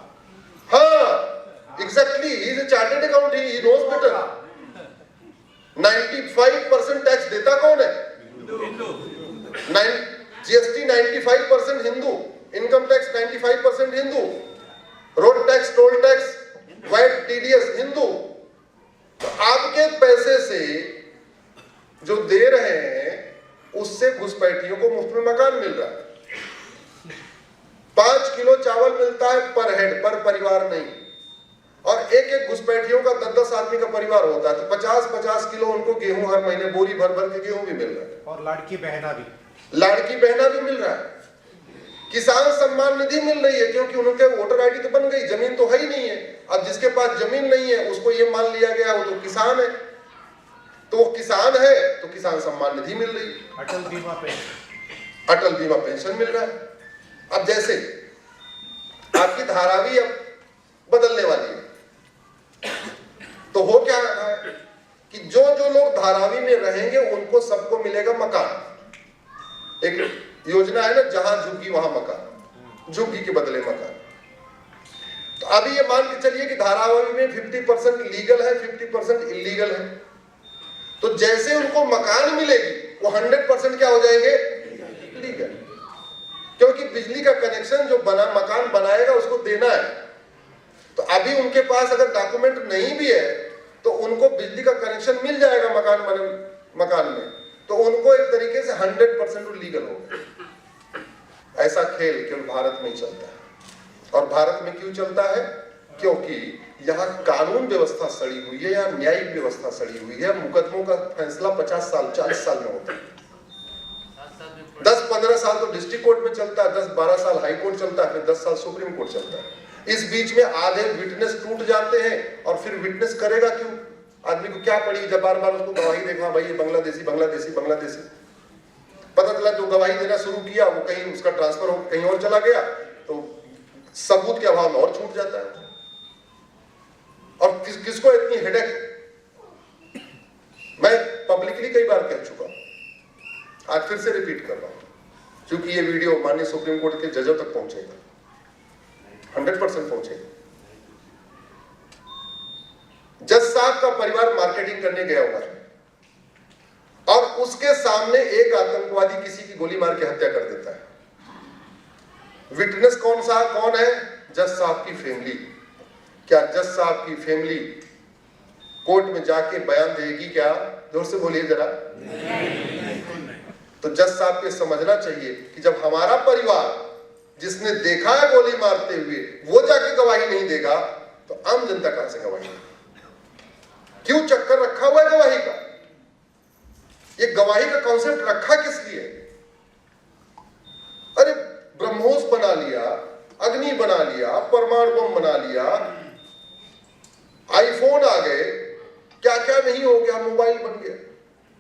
हाँ exactly, he is a chartered accountant, he knows better. 95% tax देता कौन है? GST 95% Hindu, income tax 95% Hindu, road tax, toll tax, VAT, TDS Hindu. तो आपके पैसे से जो दे रहे हैं उससे घुसपैठियों को मुफ्त में मकान मिल रहा है। 5 किलो चावल मिलता है पर हेड, पर परिवार नहीं। और एक घुसपैठियों का 10-10 आदमी का परिवार होता है तो 50-50 किलो उनको गेहूं हर महीने बोरी भर भर के गेहूं भी मिल रहा है। और लाड़की बहना भी मिल रहा है। किसान सम्मान निधि मिल रही है क्योंकि उनके वोटर आईडी तो बन गई, जमीन तो है ही नहीं है। अब जिसके पास जमीन नहीं है उसको ये मान लिया गया वो तो किसान है, तो वो किसान है तो किसान सम्मान निधि मिल रही है। अटल बीमा पेंशन मिल रहा है। अब जैसे आपकी धारावी अब बदलने वाली है तो हो क्या रहा है कि जो जो लोग धारावी में रहेंगे उनको सबको मिलेगा मकान। एक योजना है ना, जहां झुग्गी वहां मकान, झुग्गी के बदले मकान। तो अभी ये मान के चलिए कि धारावी में 50% लीगल है, 50% इलीगल है। तो जैसे उनको मकान मिलेगी वो 100% क्या हो जाएंगे? लीगल। क्योंकि बिजली का कनेक्शन जो मकान बनाएगा उसको देना है। तो अभी उनके पास अगर डॉक्यूमेंट नहीं भी है तो उनको बिजली का कनेक्शन मिल जाएगा मकान में, तो उनको एक तरीके से 100% लीगल होगा। ऐसा खेल केवल भारत में ही चलता है। और भारत में क्यों चलता है? क्योंकि यहाँ कानून व्यवस्था सड़ी हुई है, यहाँ न्यायिक व्यवस्था सड़ी हुई है। मुकदमों का फैसला 50 साल 40 साल में होता है, 10-15 साल तो डिस्ट्रिक्ट कोर्ट में चलता है, 10-12 साल हाई कोर्ट चलता है, फिर 10 साल सुप्रीम कोर्ट चलता है। इस बीच में आधे विटनेस टूट जाते हैं, और फिर विटनेस करेगा क्यों? आदमी को क्या पड़ी जब बार बार उसको गवाही देखा, भाई ये बांग्लादेशी बांग्लादेशी बांग्लादेशी, पता चला जो गवाही देना शुरू किया वो कहीं उसका ट्रांसफर हो कहीं और चला गया, तो सबूत के अभाव में और छूट जाता है। और किसको इतनी हेडेक? मैं पब्लिकली कई बार कह चुका हूं, आज फिर से रिपीट कर रहा हूं, क्योंकि ये वीडियो माननीय सुप्रीम कोर्ट के जजों तक पहुंचेगा, 100% पहुंचेगा। जज साहब का परिवार मार्केटिंग करने गया हुआ है, और उसके सामने एक आतंकवादी किसी की गोली मार के हत्या कर देता है। विटनेस कौन है? जज साहब की फैमिली। क्या जज साहब की फैमिली कोर्ट में जाके बयान देगी क्या? जोर से बोलिए जरा। तो जज साहब के समझना चाहिए कि जब हमारा परिवार जिसने देखा है गोली मारते हुए वो जाके गवाही नहीं देगा, तो आम जनता कहां से गवाही देगी? क्यों चक्कर रखा हुआ है गवाही का? ये गवाही का कॉन्सेप्ट रखा किस लिए? अरे ब्रह्मोस बना लिया, अग्नि बना लिया, परमाणु बम बना लिया, आईफोन आ गए, क्या क्या नहीं हो गया, मोबाइल बन गया।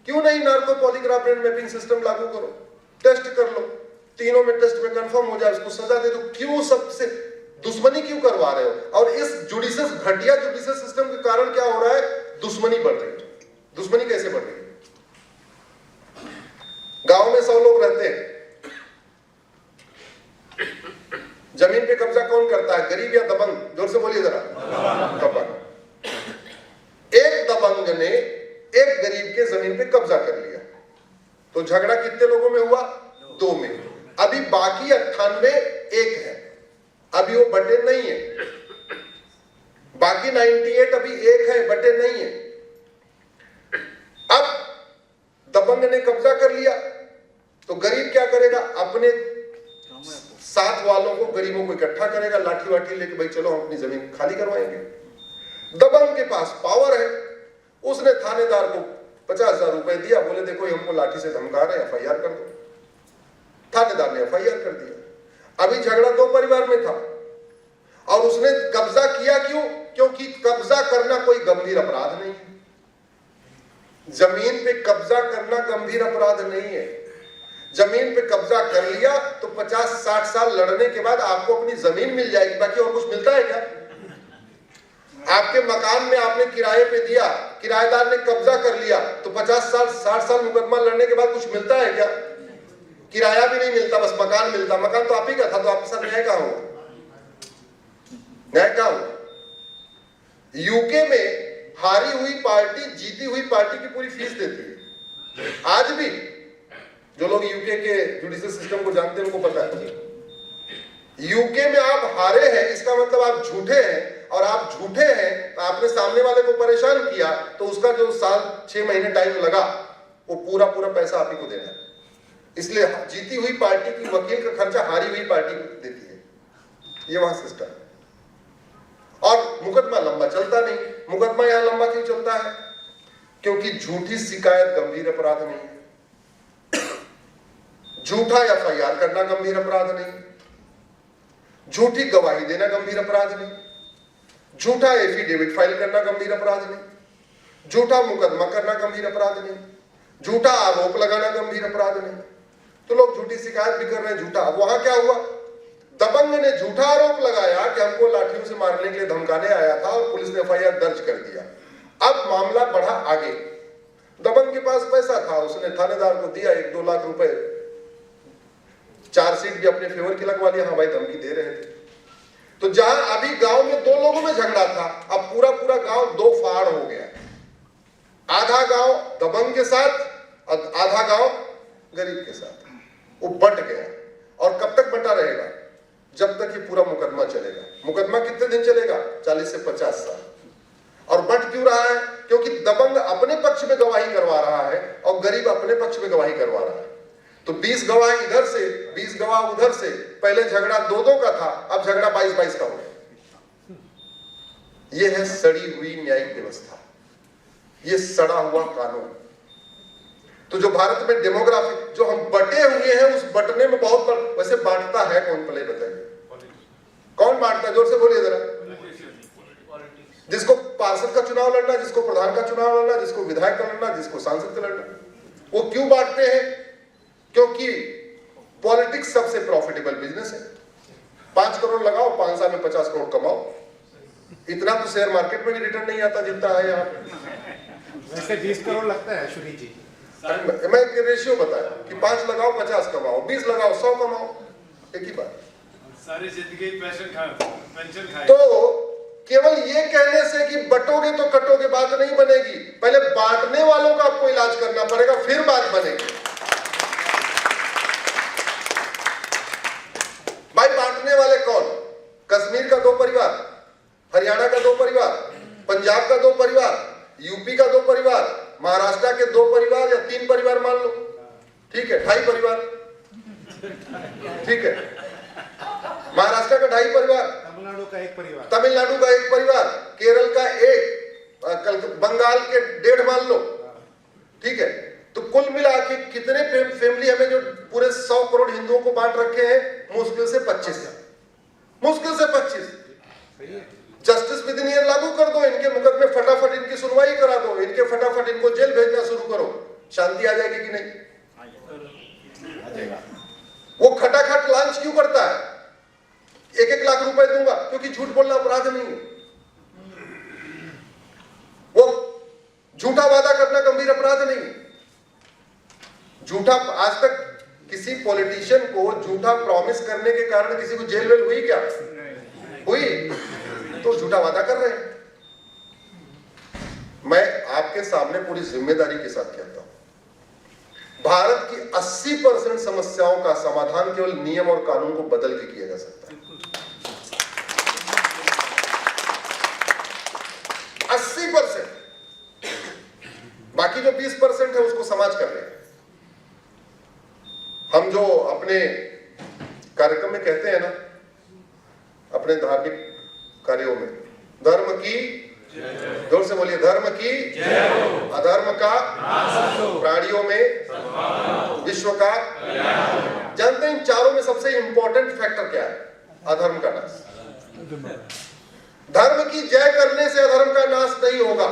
क्यों नहीं narco polygraph brain mapping system लागू करो, टेस्ट कर लो, तीनों में टेस्ट में कंफर्म हो जाए, उसको सजा दे दो। क्यों सबसे दुश्मनी क्यों करवा रहे हो? और इस जुडिशियस घटिया जुडिशियस सिस्टम के कारण क्या हो रहा है? दुश्मनी बढ़ रही है। दुश्मनी कैसे बढ़ रही है? गांव में 100 लोग रहते हैं, जमीन पे कब्जा कौन करता है? गरीब या दबंग? जोर से बोलिए जरा। दबंग। एक दबंग ने एक गरीब के जमीन पे कब्जा कर लिया, तो झगड़ा कितने लोगों में हुआ? 2 में। अभी बाकी 98 एक है, अभी वो बटे नहीं है। बाकी 98 अभी एक है, बटे नहीं है। अब दबंग ने कब्जा कर लिया, तो गरीब क्या करेगा? अपने साथ वालों को, गरीबों को इकट्ठा करेगा, लाठी वाठी लेके, भाई चलो हम अपनी जमीन खाली करवाएंगे। दबंग के पास पावर है, उसने थानेदार को 50,000 रुपए दिया, बोले देखो ये हमको लाठी से धमका रहे, FIR कर दो। थानेदार ने FIR कर दिया। अभी झगड़ा 2 परिवार में था, और उसने कब्जा किया क्यों? क्योंकि कब्जा करना कोई गंभीर अपराध नहीं है। जमीन पे कब्जा करना गंभीर अपराध नहीं है। जमीन पे कब्जा कर लिया तो 50-60 साल लड़ने के बाद आपको अपनी जमीन मिल जाएगी, बाकी और कुछ मिलता है क्या? आपके मकान में आपने किराए पे दिया, किराएदार ने कब्जा कर लिया, तो 50 साल 60 साल मुकदमा लड़ने के बाद कुछ मिलता है क्या? किराया भी नहीं मिलता, बस मकान मिलता। मकान तो आप ही का था, तो आपके साथ न्याय कहां हो? न्याय कहां हो? यूके में हारी हुई पार्टी जीती हुई पार्टी की पूरी फीस देती है। आज भी जो लोग यूके के जुडिशियल सिस्टम को जानते हैं उनको पता है, यूके में आप हारे हैं इसका मतलब आप झूठे हैं, और आप झूठे हैं तो आपने सामने वाले को परेशान किया, तो उसका जो साल 6 महीने टाइम लगा वो पूरा पैसा आप ही को देना है। इसलिए जीती हुई पार्टी की वकील का खर्चा हारी हुई पार्टी देती है, ये वहां सिस्टम है। और मुकदमा लंबा चलता नहीं। मुकदमा यहां लंबा क्यों चलता है? क्योंकि झूठी शिकायत गंभीर अपराध नहीं है, झूठा FIR करना गंभीर अपराध नहीं, झूठी गवाही देना गंभीर अपराध नहीं, झूठा एफिडेविट फाइल करना गंभीर अपराध नहीं, झूठा मुकदमा करना गंभीर अपराध नहीं, झूठा आरोप लगाना गंभीर अपराध नहीं। तो लोग झूठी शिकायत भी कर रहे हैं, झूठा। अब वहां क्या हुआ? दबंग ने झूठा आरोप लगाया कि हमको लाठियों से मारने के लिए धमकाने आया था, और पुलिस ने FIR दर्ज कर दिया। अब मामला बढ़ा आगे। दबंग के पास पैसा था, उसने थानेदार को दिया 1-2 लाख रुपए, चार्जशीट भी अपने फेवर की लगवा लिया, हाँ भाई धमकी दे रहे थे। तो जहां अभी गांव में 2 लोगों में झगड़ा था, अब पूरा गांव 2 फाड़ हो गया। आधा गांव दबंग के साथ, आधा गांव गरीब के साथ। वो बंट गया। और कब तक बंटा रहेगा? जब तक ये पूरा मुकदमा चलेगा। मुकदमा कितने दिन चलेगा? 40 से 50 साल। और बंट क्यों रहा है? क्योंकि दबंग अपने पक्ष में गवाही करवा रहा है और गरीब अपने पक्ष में गवाही करवा रहा है। तो 20 गवाह इधर से 20 गवाह उधर से, पहले झगड़ा 2-2 का था, अब झगड़ा 22-22 का हो गया। यह है सड़ी हुई न्यायिक व्यवस्था, ये सड़ा हुआ कानून। तो जो भारत में डेमोग्राफी, जो हम बटे हुए हैं, उस बटने में बहुत वैसे बांटता है कौन, पहले बताइए कौन बांटता है? जोर से बोलिए जरा। जिसको पार्षद का चुनाव लड़ना, जिसको प्रधान का चुनाव लड़ना, जिसको विधायक का लड़ना, जिसको सांसद का लड़ना, वो क्यों बांटते हैं? क्योंकि पॉलिटिक्स सबसे प्रॉफिटेबल बिजनेस है। 5 करोड़ लगाओ, 5 साल में 50 करोड़ कमाओ। इतना तो शेयर मार्केट में भी रिटर्न नहीं आता जितना है यहाँ पे। वैसे 20 करोड़ लगता है शुरी जी। मैं रेशियो बताया कि 5 लगाओ 50 कमाओ, 20 लगाओ 100 कमाओ, एक ही बात। सारी जिंदगी पेंशन खाए। तो केवल ये कहने से कि बटोगे तो कटोगे बात नहीं बनेगी, पहले बांटने वालों का आपको इलाज करना पड़ेगा, फिर बात बनेगी। भाई बांटने वाले कौन? कश्मीर का 2 परिवार, हरियाणा का 2 परिवार, पंजाब का 2 परिवार, यूपी का 2 परिवार, महाराष्ट्र के 2 परिवार या 3 परिवार मान लो, ठीक है, 2.5 परिवार, ठीक है, महाराष्ट्र का 2.5 परिवार, तमिलनाडु का 1 परिवार, तमिलनाडु का 1 परिवार, केरल का 1, बंगाल के 1.5 मान लो, ठीक है। तो कुल मिला के कितने फैमिली हमें जो पूरे 100 करोड़ हिंदुओं को बांट रखे हैं? मुश्किल से 25, मुश्किल से 25। जस्टिस विद इन ईयर लागू कर दो, इनके मुकदमे फटाफट इनकी सुनवाई करा दो, इनके फटाफट इनको जेल भेजना शुरू करो, शांति आ जाएगी कि नहीं? वो खटाखट लॉन्च क्यों करता है? 1-1 लाख रुपए दूंगा, क्योंकि झूठ बोलना अपराध नहीं है। वो झूठा वादा करना गंभीर अपराध नहीं। झूठा, आज तक किसी पॉलिटिशियन को झूठा प्रॉमिस करने के कारण किसी को जेल वेल हुई क्या? हुई? तो झूठा वादा कर रहे हैं। मैं आपके सामने पूरी जिम्मेदारी के साथ कहता हूं, भारत की 80% समस्याओं का समाधान केवल नियम और कानून को बदल के किया जा सकता है। 80%, बाकी जो 20% है उसको समाज कर रहे हैं। हम जो अपने कार्यक्रम में कहते हैं ना, अपने धार्मिक कार्यों में, धर्म की, जोर से बोलिए, धर्म की, अधर्म का, प्राणियों में, विश्व का। जानते हैं इन चारों में सबसे इंपॉर्टेंट फैक्टर क्या है? अधर्म का नाश। धर्म की जय करने से अधर्म का नाश नहीं होगा।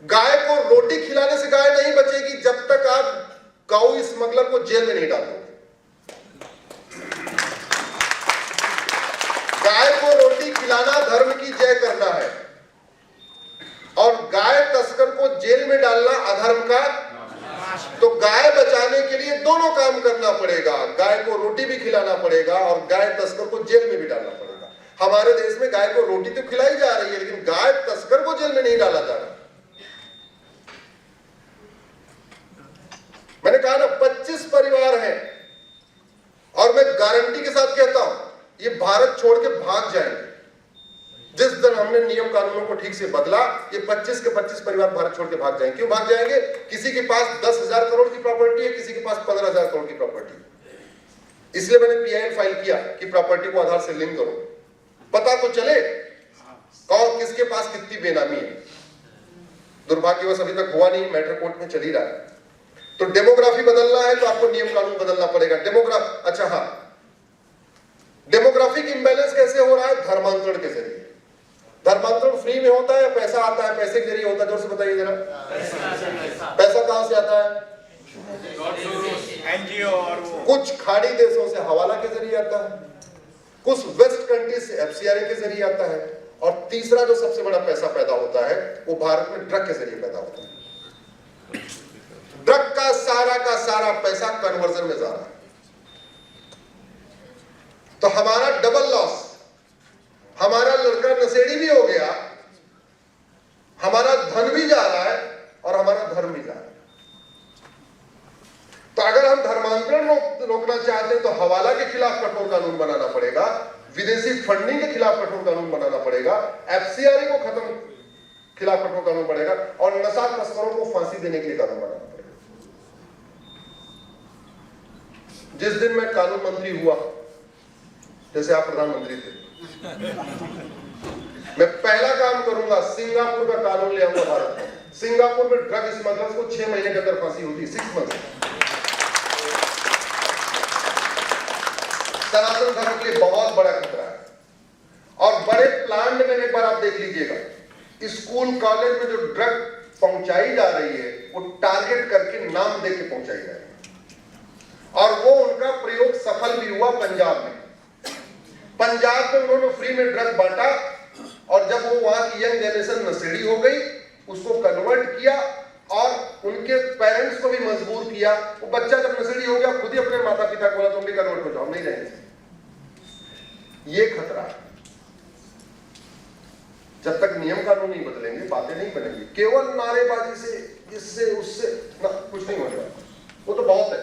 गाय को रोटी खिलाने से गाय नहीं बचेगी जब तक आप काऊ स्मगलर को जेल में नहीं डाल दोगे। गाय को रोटी खिलाना धर्म की जय करना है, और गाय तस्कर को जेल में डालना अधर्म का। तो गाय बचाने के लिए दोनों काम करना पड़ेगा, गाय को रोटी भी खिलाना पड़ेगा और गाय तस्कर को जेल में भी डालना पड़ेगा। हमारे देश में गाय को रोटी तो खिलाई जा रही है, लेकिन गाय तस्कर को जेल में नहीं डाला जा रहा। मैंने कहा ना 25 परिवार हैं, और मैं गारंटी के साथ कहता हूं ये भारत छोड़ के भाग जाएंगे। जिस दिन हमने नियम कानूनों को ठीक से बदला, ये 25 के 25 परिवार भारत छोड़ के भाग जाएंगे। क्यों भाग जाएंगे? किसी के पास 10,000 करोड़ की प्रॉपर्टी है, किसी के पास 15,000 करोड़ की प्रॉपर्टी है। इसलिए मैंने PIL फाइल किया कि प्रॉपर्टी को आधार से लिंक करो, पता तो चले कौन किसके पास कितनी बेनामी है। दुर्भाग्यवश अभी तक हुआ नहीं, मैटर कोर्ट में चल ही रहा है। तो डेमोग्राफी बदलना है तो आपको नियम कानून बदलना पड़ेगा। अच्छा हाँ, डेमोग्राफिक इंबैलेंस कैसे हो रहा है? धर्मांतरण के जरिए। धर्मांतरण फ्री में होता है या पैसा आता है? पैसे के जरिए होता है। जोर से बताइए जरा, पैसा कहां से आता है? NGO और वो कुछ खाड़ी देशों से हवाला के जरिए आता है, कुछ वेस्ट कंट्री से FCRA के जरिए आता है, और तीसरा जो सबसे बड़ा पैसा पैदा होता है वो भारत में ड्रग के जरिए पैदा होता है। ड्रग का सारा पैसा कन्वर्जन में जा रहा है। तो हमारा डबल लॉस, हमारा लड़का नशेड़ी भी हो गया, हमारा धन भी जा रहा है और हमारा धर्म भी जा रहा है। तो अगर हम धर्मांतरण रोकना चाहते हैं तो हवाला के खिलाफ कठोर कानून बनाना पड़ेगा, विदेशी फंडिंग के खिलाफ कठोर कानून बनाना पड़ेगा, FCRA को खिलाफ कठोर कानून पड़ेगा, और नशा तस्करों को फांसी देने के लिए कानून बनाना पड़ेगा। जिस दिन मैं कानून मंत्री हुआ, जैसे आप प्रधानमंत्री थे, मैं पहला काम करूंगा, सिंगापुर का कानून ले आऊंगा भारत में। सिंगापुर में ड्रग स्मगलर्स को 6 महीने के अंदर फांसी होती है, 6 मंथ। सनातन धर्म के लिए बहुत बड़ा खतरा है। और बड़े प्लान में एक बार आप देख लीजिएगा, स्कूल कॉलेज में जो ड्रग पहुंचाई जा रही है वो टारगेट करके नाम दे के पहुंचाई जा रही है। और वो उनका प्रयोग सफल भी हुआ पंजाब में। पंजाब में उन्होंने फ्री में ड्रग बांटा और जब वो वहां की यंग जनरेशन नशेड़ी हो गई, उसको कन्वर्ट किया और उनके पेरेंट्स को भी मजबूर किया। वो बच्चा जब नशेड़ी हो गया, खुद ही अपने माता पिता को बोला तुम भी कन्वर्ट हो जाओ, नहीं रहेंगे। ये खतरा है। जब तक नियम कानून नहीं बदलेंगे बातें नहीं बनेंगी। केवल नारेबाजी से, इससे उससे ना कुछ नहीं होगा। वो तो बहुत है।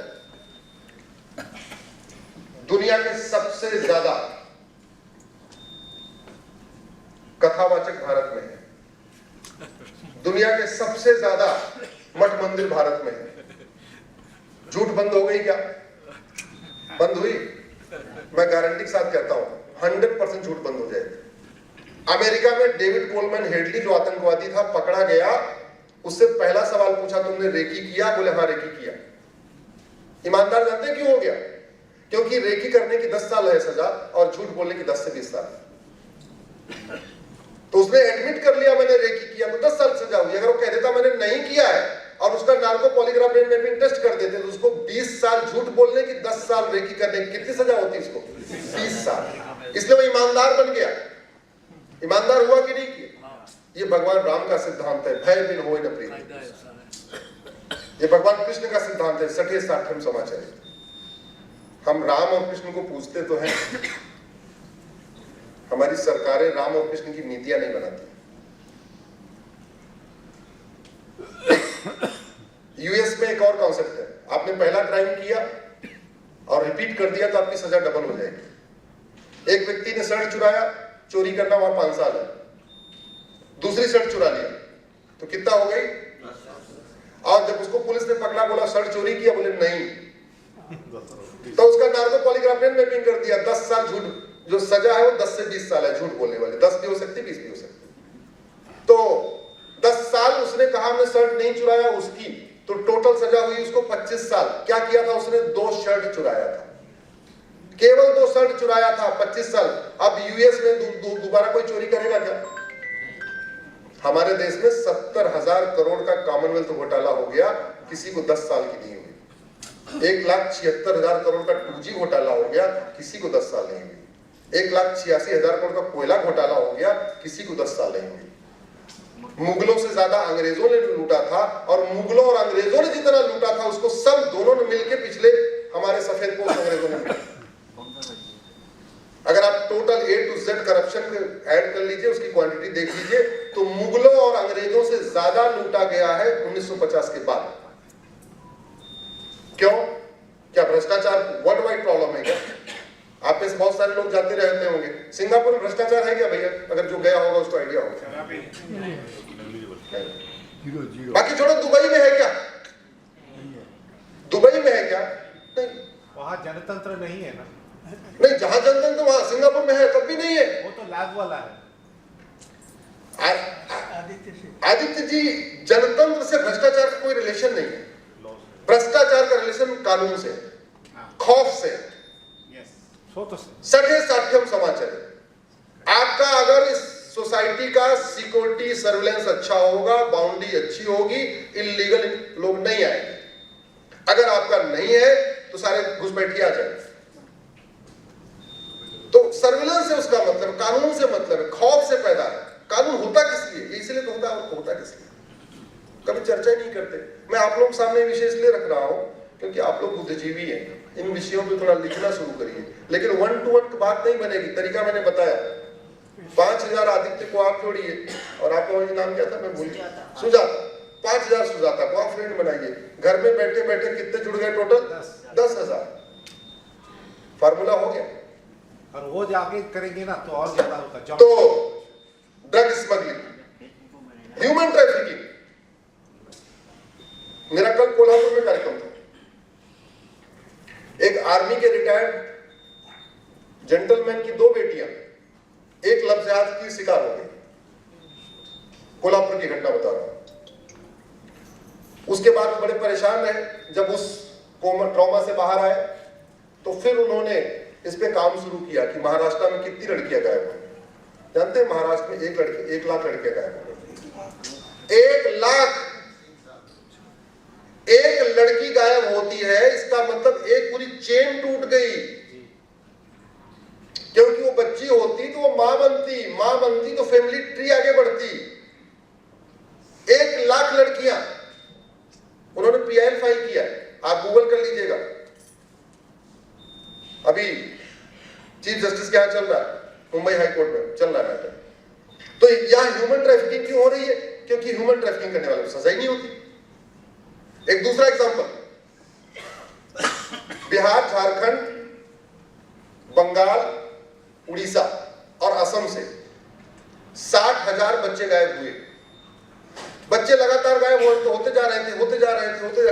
दुनिया के सबसे ज्यादा कथावाचक भारत में है। दुनिया के सबसे ज्यादा मठ मंदिर भारत में है। झूठ बंद हो गई क्या? बंद हुई? मैं गारंटी के साथ कहता हूं 100% झूठ बंद हो जाएगा। अमेरिका में डेविड कोलमैन हेडली जो आतंकवादी था पकड़ा गया, उससे पहला सवाल पूछा तुमने रेकी किया? बोले हाँ रेकी किया। ईमानदार जानते हैं क्यों हो गया? क्योंकि रेकी करने की 10 साल है सजा और झूठ बोलने की 10 से 20 साल। तो उसने एडमिट कर लिया मैंने रेकी किया, तो 10 साल सजा हुई। अगर वो कह देता मैंने नहीं किया है और उसका narco polygraph brain mapping test कर देते तो उसको 20 साल झूठ बोलने की, 10 साल रेकी करने की, कितनी सजा होती इसको? 20 साल। इसलिए वो ईमानदार बन गया। ईमानदार हुआ कि नहीं किया? ये भगवान राम का सिद्धांत है, भय बिन होय न प्रीति। ये भगवान कृष्ण का सिद्धांत है, सठे साठम समाचार। हम राम और कृष्ण को पूछते तो हैं, हमारी सरकारें राम और कृष्ण की नीतियां नहीं बनाती। यूएस में एक और कॉन्सेप्ट है, आपने पहला क्राइम किया और रिपीट कर दिया तो आपकी सजा डबल हो जाएगी। एक व्यक्ति ने शर्ट चुराया, चोरी करना वहां 5 साल है। दूसरी शर्ट चुरा लिया तो कितना हो गई? और जब उसको पुलिस ने पकड़ा, बोला शर्ट चोरी किया, बोले नहीं, तो उसका नार्को पॉलीग्राफ ब्रेन मैपिंग कर दिया। 10 साल झूठ, जो सजा है वो 10 से 20 साल है झूठ बोलने वाले। 10 भी हो सकती, 20 भी हो सकती। तो 10 साल उसने कहा हमने शर्ट नहीं चुराया उसकी, तो टोटल सजा हुई उसको 25 साल। क्या किया था उसने? 2 शर्ट चुराया था, केवल 2 शर्ट चुराया था, 25 साल। अब यूएस में दोबारा कोई चोरी करेगा क्या? हमारे देश में 70,000 करोड़ का कॉमनवेल्थ घोटाला हो गया, किसी को 10 साल की नहीं हुई। 1,76,000 करोड़ का 2G घोटाला हो गया, किसी को 10 साल नहीं हुई। 1,86,000 करोड़ का कोयला घोटाला हो गया, किसी को 10 साल नहीं हुई। मुगलों से ज्यादा अंग्रेजों ने लूटा था, और मुगलों और अंग्रेजों ने जितना लूटा था उसको सब दोनों ने मिलकर पिछले हमारे सफेद पोश अंग्रेजों ने। अगर आप total A to Z corruption add कर लीजिए, उसकी क्वांटिटी देख लीजिए, तो मुगलों और अंग्रेजों से ज्यादा लूटा गया है 1950 के बाद। क्यों? क्या भ्रष्टाचार वर्ल्ड वाइड प्रॉब्लम है क्या? आप में से बहुत सारे लोग जाते रहते होंगे, सिंगापुर में भ्रष्टाचार है क्या भैया? अगर जो गया होगा उसको आइडिया होगा। बाकी छोड़ो, दुबई में है क्या? दुबई में है क्या? नहीं, वहाँ जनतंत्र नहीं है ना। नहीं, जहां जनतंत्र वहां सिंगापुर में है, तब भी नहीं है। वो तो लैब वाला है। आदित्य जी, जनतंत्र से भ्रष्टाचार का कोई रिलेशन नहीं है। भ्रष्टाचार का रिलेशन कानून से, खौफ से, सठे साठ्यम समाचार। आपका अगर इस सोसाइटी का सिक्योरिटी सर्विलेंस अच्छा होगा, बाउंड्री अच्छी होगी, इलीगल लोग नहीं आएंगे। अगर आपका नहीं है तो सारे घुसपैठिए आ जाएंगे। तो सर्विलेंस से उसका मतलब, कानून से मतलब है, खौफ से पैदा है। कानून होता किस लिए? इसलिए तो होता किस लिए? कभी चर्चा ही नहीं करते। मैं आप लोगों के सामने विषय इसलिए रख रहा हूं क्योंकि आप लोग बुद्धिजीवी हैं। इन विषयों पे थोड़ा लिखना शुरू करिए, लेकिन 1 to 1 बात नहीं बनेगी। तरीका मैंने बताया। 5,000 आदित्य को आप जोड़िए, और आपका वही नाम क्या था मैं भूल गया, सुजाता। 5,000 सुजाता को आप फ्रेंड बनाइए। घर में बैठे बैठे कितने जुड़ गए टोटल? 10,000। फार्मूला हो गया। और वो जाके करेंगे ना तो और ज्यादा होगा। तो ड्रग स्मगलिंग, ह्यूमन ट्रैफिकिंग। मेरा कल कोल्हापुर में कार्यक्रम था। एक आर्मी कैब जेंटलमैन की 2 बेटियां एक लफ्ज़ात की शिकार हो गई। कोल्हापुर की घटना बता रहा हूं। उसके बाद वो बड़े परेशान रहे। जब उस ट्रॉमा से बाहर आए तो फिर उन्होंने इस पे काम शुरू किया कि महाराष्ट्र में कितनी लड़कियां गायब हुई। जानते हैं महाराष्ट्र में 1 लाख लड़कियां गायब हो गई। 1 लाख! एक लड़की गायब होती है, इसका मतलब एक पूरी चेन टूट गई। क्योंकि वो बच्ची होती तो वो मां बनती तो फैमिली ट्री आगे बढ़ती। 1 लाख लड़कियां उन्होंने पीआईएल फाइल किया। आप गूगल कर लीजिएगा, अभी चीफ जस्टिस के यहां चल रहा है, मुंबई हाई कोर्ट में चल रहा है मैटर। तो यहां ह्यूमन ट्रैफिकिंग क्यों हो रही है? क्योंकि ह्यूमन ट्रैफिकिंग करने वालों को सजा ही नहीं होती। एक दूसरा एग्जांपल, बिहार, झारखंड, बंगाल, उड़ीसा और असम से 60,000 बच्चे गायब हुए। बच्चे लगातार गायब होते जा रहे थे।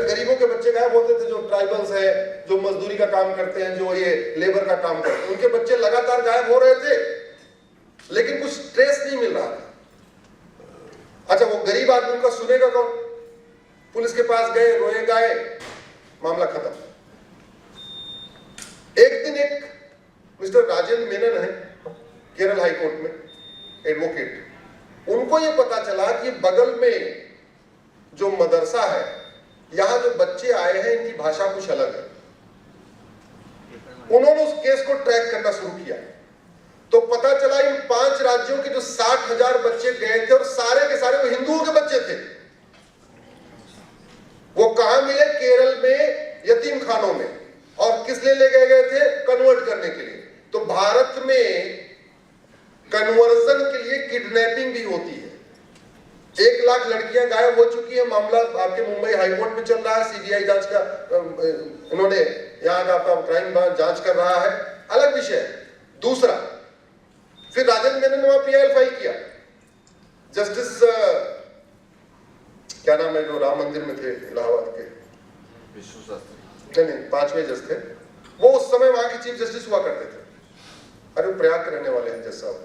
गरीबों के बच्चे गायब होते थे, जो ट्राइबल्स हैं, जो मजदूरी का काम करते हैं, जो ये लेबर का काम करते हैं, उनके बच्चे लगातार गायब हो रहे थे, लेकिन कुछ ट्रेस नहीं मिल रहा था। अच्छा, वो गरीब आदमी का सुनेगा कौन? पुलिस के पास गए, रोए गाए, मामला खत्म। एक दिन एक मिस्टर राजेंद्र मेनन है केरल हाई कोर्ट में एडवोकेट, उनको ये पता चला कि बगल में जो मदरसा है, यहां जो बच्चे आए हैं इनकी भाषा कुछ अलग है। उन्होंने उस केस को ट्रैक करना शुरू किया तो पता चला इन 5 राज्यों के जो 60,000 बच्चे गए थे और सारे के सारे वो हिंदुओं के बच्चे थे। वो कहां मिले? केरल में यतीम खानों में। और किस लिए ले गए थे? कन्वर्ट करने के लिए। तो भारत में कन्वर्जन के लिए किडनैपिंग भी होती है। 1 लाख लड़कियां गायब हो चुकी है। मामला आपके मुंबई हाईकोर्ट में चल रहा है। सीबीआई जांच का इन्होंने यहां का आपका क्राइम ब्रांच जांच कर रहा है, अलग विषय है। दूसरा, फिर राजेंद्र मेनन ने वहां पीआईएल फाइल किया। जस्टिस क्या नाम है जो राम मंदिर में थे इलाहाबाद के? नहीं, 5वें जज थे वो। उस समय वहां के चीफ जस्टिस हुआ करते थे। अरे वो प्रयाग के रहने वाले हैं जज साहब।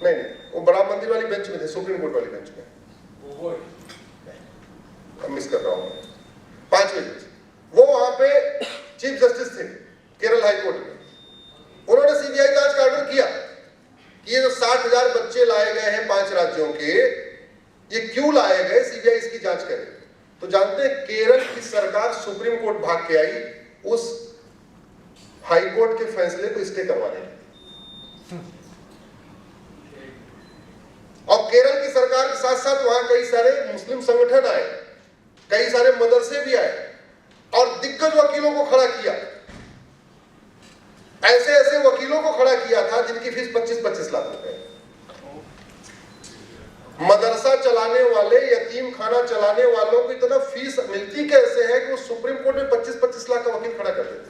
नहीं, वो बड़ा मंदिर वाली बेंच में थे, सुप्रीम कोर्ट वाली बेंच में। मिस कर रहा हूं, 5वें जज वो वहां पे चीफ जस्टिस थे केरल हाई कोर्ट में। उन्होंने सीबीआई जांच का ऑर्डर किया कि ये जो 60,000 बच्चे लाए गए हैं 5 राज्यों के, ये क्यों लाए गए, सीबीआई इसकी जांच करे। तो जानते हैं केरल की सरकार सुप्रीम कोर्ट भाग के आई उस हाई कोर्ट के फैसले को स्टे करवाने। और केरल की सरकार के साथ साथ वहां कई सारे मुस्लिम संगठन आए, कई सारे मदरसे भी आए और दिग्गज वकीलों को खड़ा किया। ऐसे वकीलों को खड़ा किया था जिनकी फीस 25-25 लाख रुपए। मदरसा चलाने वाले, यतीम खाना चलाने वालों को इतना फीस मिलती कैसे है कि वो सुप्रीम कोर्ट में 25-25 लाख का वकील खड़ा कर देते।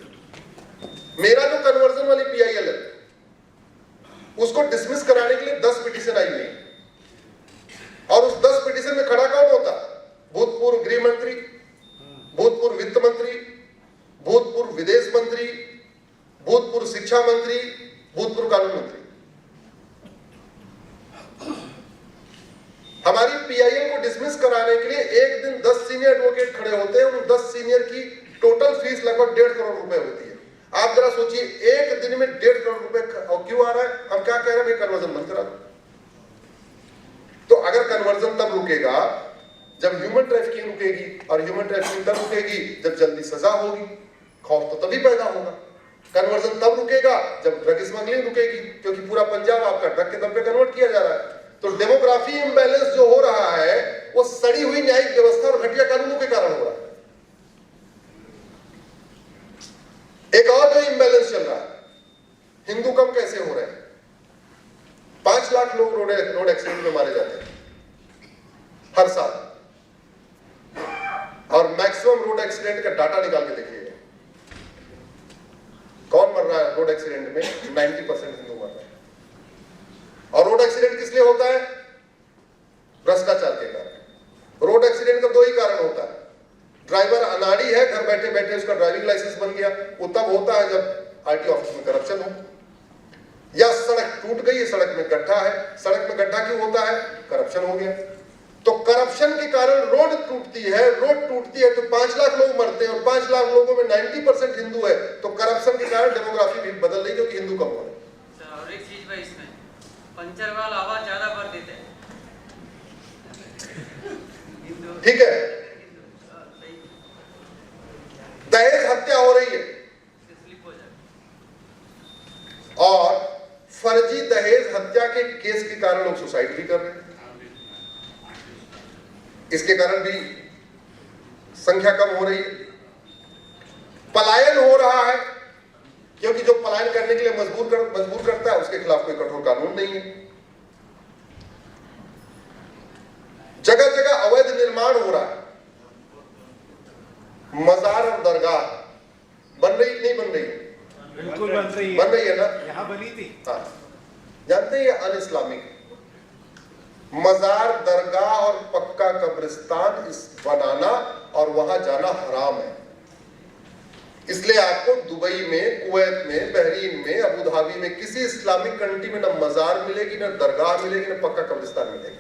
मेरा जो कन्वर्जन वाली पीआईएल है, उसको डिसमिस कराने के लिए 10 पिटीशन आई हुई, और उस 10 पिटीशन में खड़ा कौन होता? भूतपूर्व गृह मंत्री, भूतपूर्व वित्त मंत्री, भूतपूर्व विदेश मंत्री, भूतपूर्व शिक्षा मंत्री, भूतपूर्व कानून मंत्री। हमारी पीआईएल को डिसमिस कराने के लिए एक दिन 10 सीनियर एडवोकेट खड़े होते हैं। उन 10 सीनियर की टोटल फीस लगभग 1.5 करोड़ रुपए होती है। आप जरा सोचिए, एक दिन में 1.5 करोड़ रुपए क्यों आ रहा है? हम क्या कह रहे हैं? कन्वर्जन बंद करा दो। तो अगर कन्वर्जन तब रुकेगा जब ह्यूमन ट्रैफिकिंग रुकेगी, और ह्यूमन ट्रैफिकिंग तब रुकेगी जब जल्दी सजा होगी। खौफ तो तभी पैदा होगा। कन्वर्जन तब रुकेगा जब ड्रग स्मगलिंग रुकेगी, क्योंकि पूरा पंजाब आपका ड्रग के दम पे कन्वर्ट किया जा रहा है। तो डेमोग्राफी इंबैलेंस जो हो रहा है वो सड़ी हुई न्यायिक व्यवस्था और घटिया कानूनों के कारण हो रहा है। एक और जो इंबैलेंस चल रहा है, हिंदू कम कैसे हो रहे हैं? 5 लाख लोग रोड एक्सीडेंट में मारे जाते हैं हर साल, और मैक्सिमम रोड एक्सीडेंट का डाटा निकाल के देखिएगा। कौन मर रहा है रोड एक्सीडेंट में? 90% हिंदू मर रहे हैं। और रोड एक्सीडेंट किस लिए होता है? भ्रष्टाचार के कारण। रोड एक्सीडेंट का 2 ही कारण होता है। ड्राइवर अनाड़ी है, घर बैठे बैठे उसका ड्राइविंग लाइसेंस बन गया, वो तब होता है जब आरटी ऑफिस में करप्शन हो। या सड़क टूट गई है, सड़क में गड्ढा है, सड़क में गड्ढा क्यों होता है? करप्शन हो गया। तो करप्शन के कारण रोड टूटती है, रोड टूटती है तो 5 लाख लोग मरते हैं, और 5 लाख लोगों में 90% हिंदू है, तो करप्शन के कारण डेमोग्राफी भी बदल रही है क्योंकि हिंदू कम हो रहे हैं। और एक चीज भाई, इसमें पंचर वाला आवाज ज्यादा भर देते हैं। ठीक है, दहेज हत्या हो रही है और फर्जी दहेज हत्या के केस के कारण लोग सुसाइड भी कर रहे हैं। इसके कारण भी संख्या कम हो रही है। पलायन हो रहा है क्योंकि जो पलायन करने के लिए मजबूर करता है उसके खिलाफ कोई कठोर कानून नहीं है। जगह जगह अवैध निर्माण हो रहा है। मजार और दरगाह बन रही कि नहीं बन रही? बिल्कुल बन रही है। बन रही है ना? यहाँ बनी थी। हाँ, जानते हैं ये अन इस्लामिक मजार, दरगाह और पक्का कब्रिस्तान इस बनाना और वहां जाना हराम है। इसलिए आपको दुबई में, कुवैत में, बहरीन में, अबू धाबी में किसी इस्लामिक कंट्री में न मजार मिलेगी, न दरगाह मिलेगी, न पक्का कब्रिस्तान मिलेगी।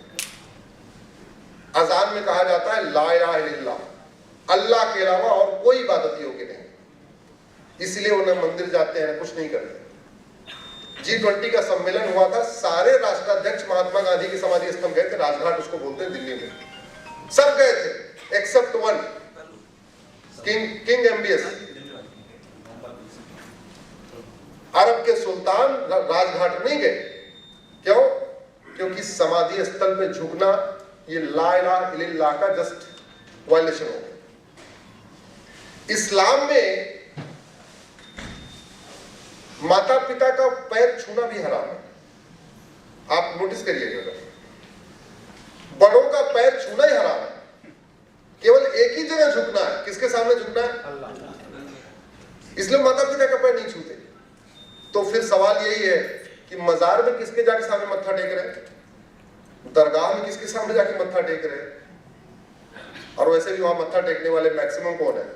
अजान में कहा जाता है ला इलाहा इल्लल्लाह, अल्लाह के अलावा और कोई इबादत योग्य नहीं। इसलिए उन्हें मंदिर जाते हैं, कुछ नहीं करते। G20 का सम्मेलन हुआ था, सारे राष्ट्राध्यक्ष महात्मा गांधी की समाधि स्थल गए थे, राजघाट उसको बोलते हैं दिल्ली में, सब गए थे एक्सेप्ट वन, किंग MBS, अरब के सुल्तान राजघाट नहीं गए। क्यों? क्योंकि समाधि स्थल पे झुकना ये ला इलाहा इल्लल्लाह का जस्ट वायलेशन हो गया। इस्लाम में माता पिता का पैर छूना भी हराम है। आप नोटिस करिएगा, बड़ों का पैर छूना ही हराम है। केवल एक ही जगह झुकना है। किसके सामने झुकना है? अल्लाह। इसलिए माता पिता का पैर नहीं छूते। तो फिर सवाल यही है कि मजार में किसके जाके सामने मत्था टेक रहे हैं, दरगाह में किसके सामने जाके मत्था टेक रहे हैं? और वैसे भी वहां मत्था टेकने वाले मैक्सिमम कौन है?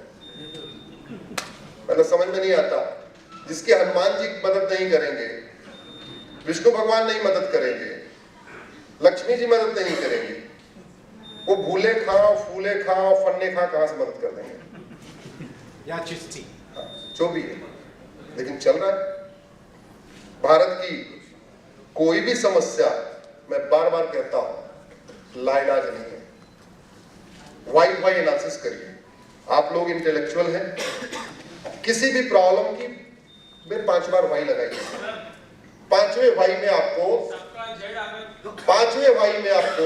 मतलब समझ में नहीं आता। जिसके हनुमान जी मदद नहीं करेंगे, विष्णु भगवान नहीं मदद करेंगे, लक्ष्मी जी मदद नहीं करेंगे, वो भूले खाओ, फूले खाओ, फन्ने खाओ, कहां से मदद कर देंगे? या चिश्ती, जो भी है, लेकिन चल रहा है। भारत की कोई भी समस्या, मैं बार बार कहता हूं, लाइलाज नहीं है। वाई एनालिसिस करिए। आप लोग इंटेलेक्चुअल हैं, किसी भी प्रॉब्लम की फिर 5 बार वाई लगाइए। 5वें वाई में आपको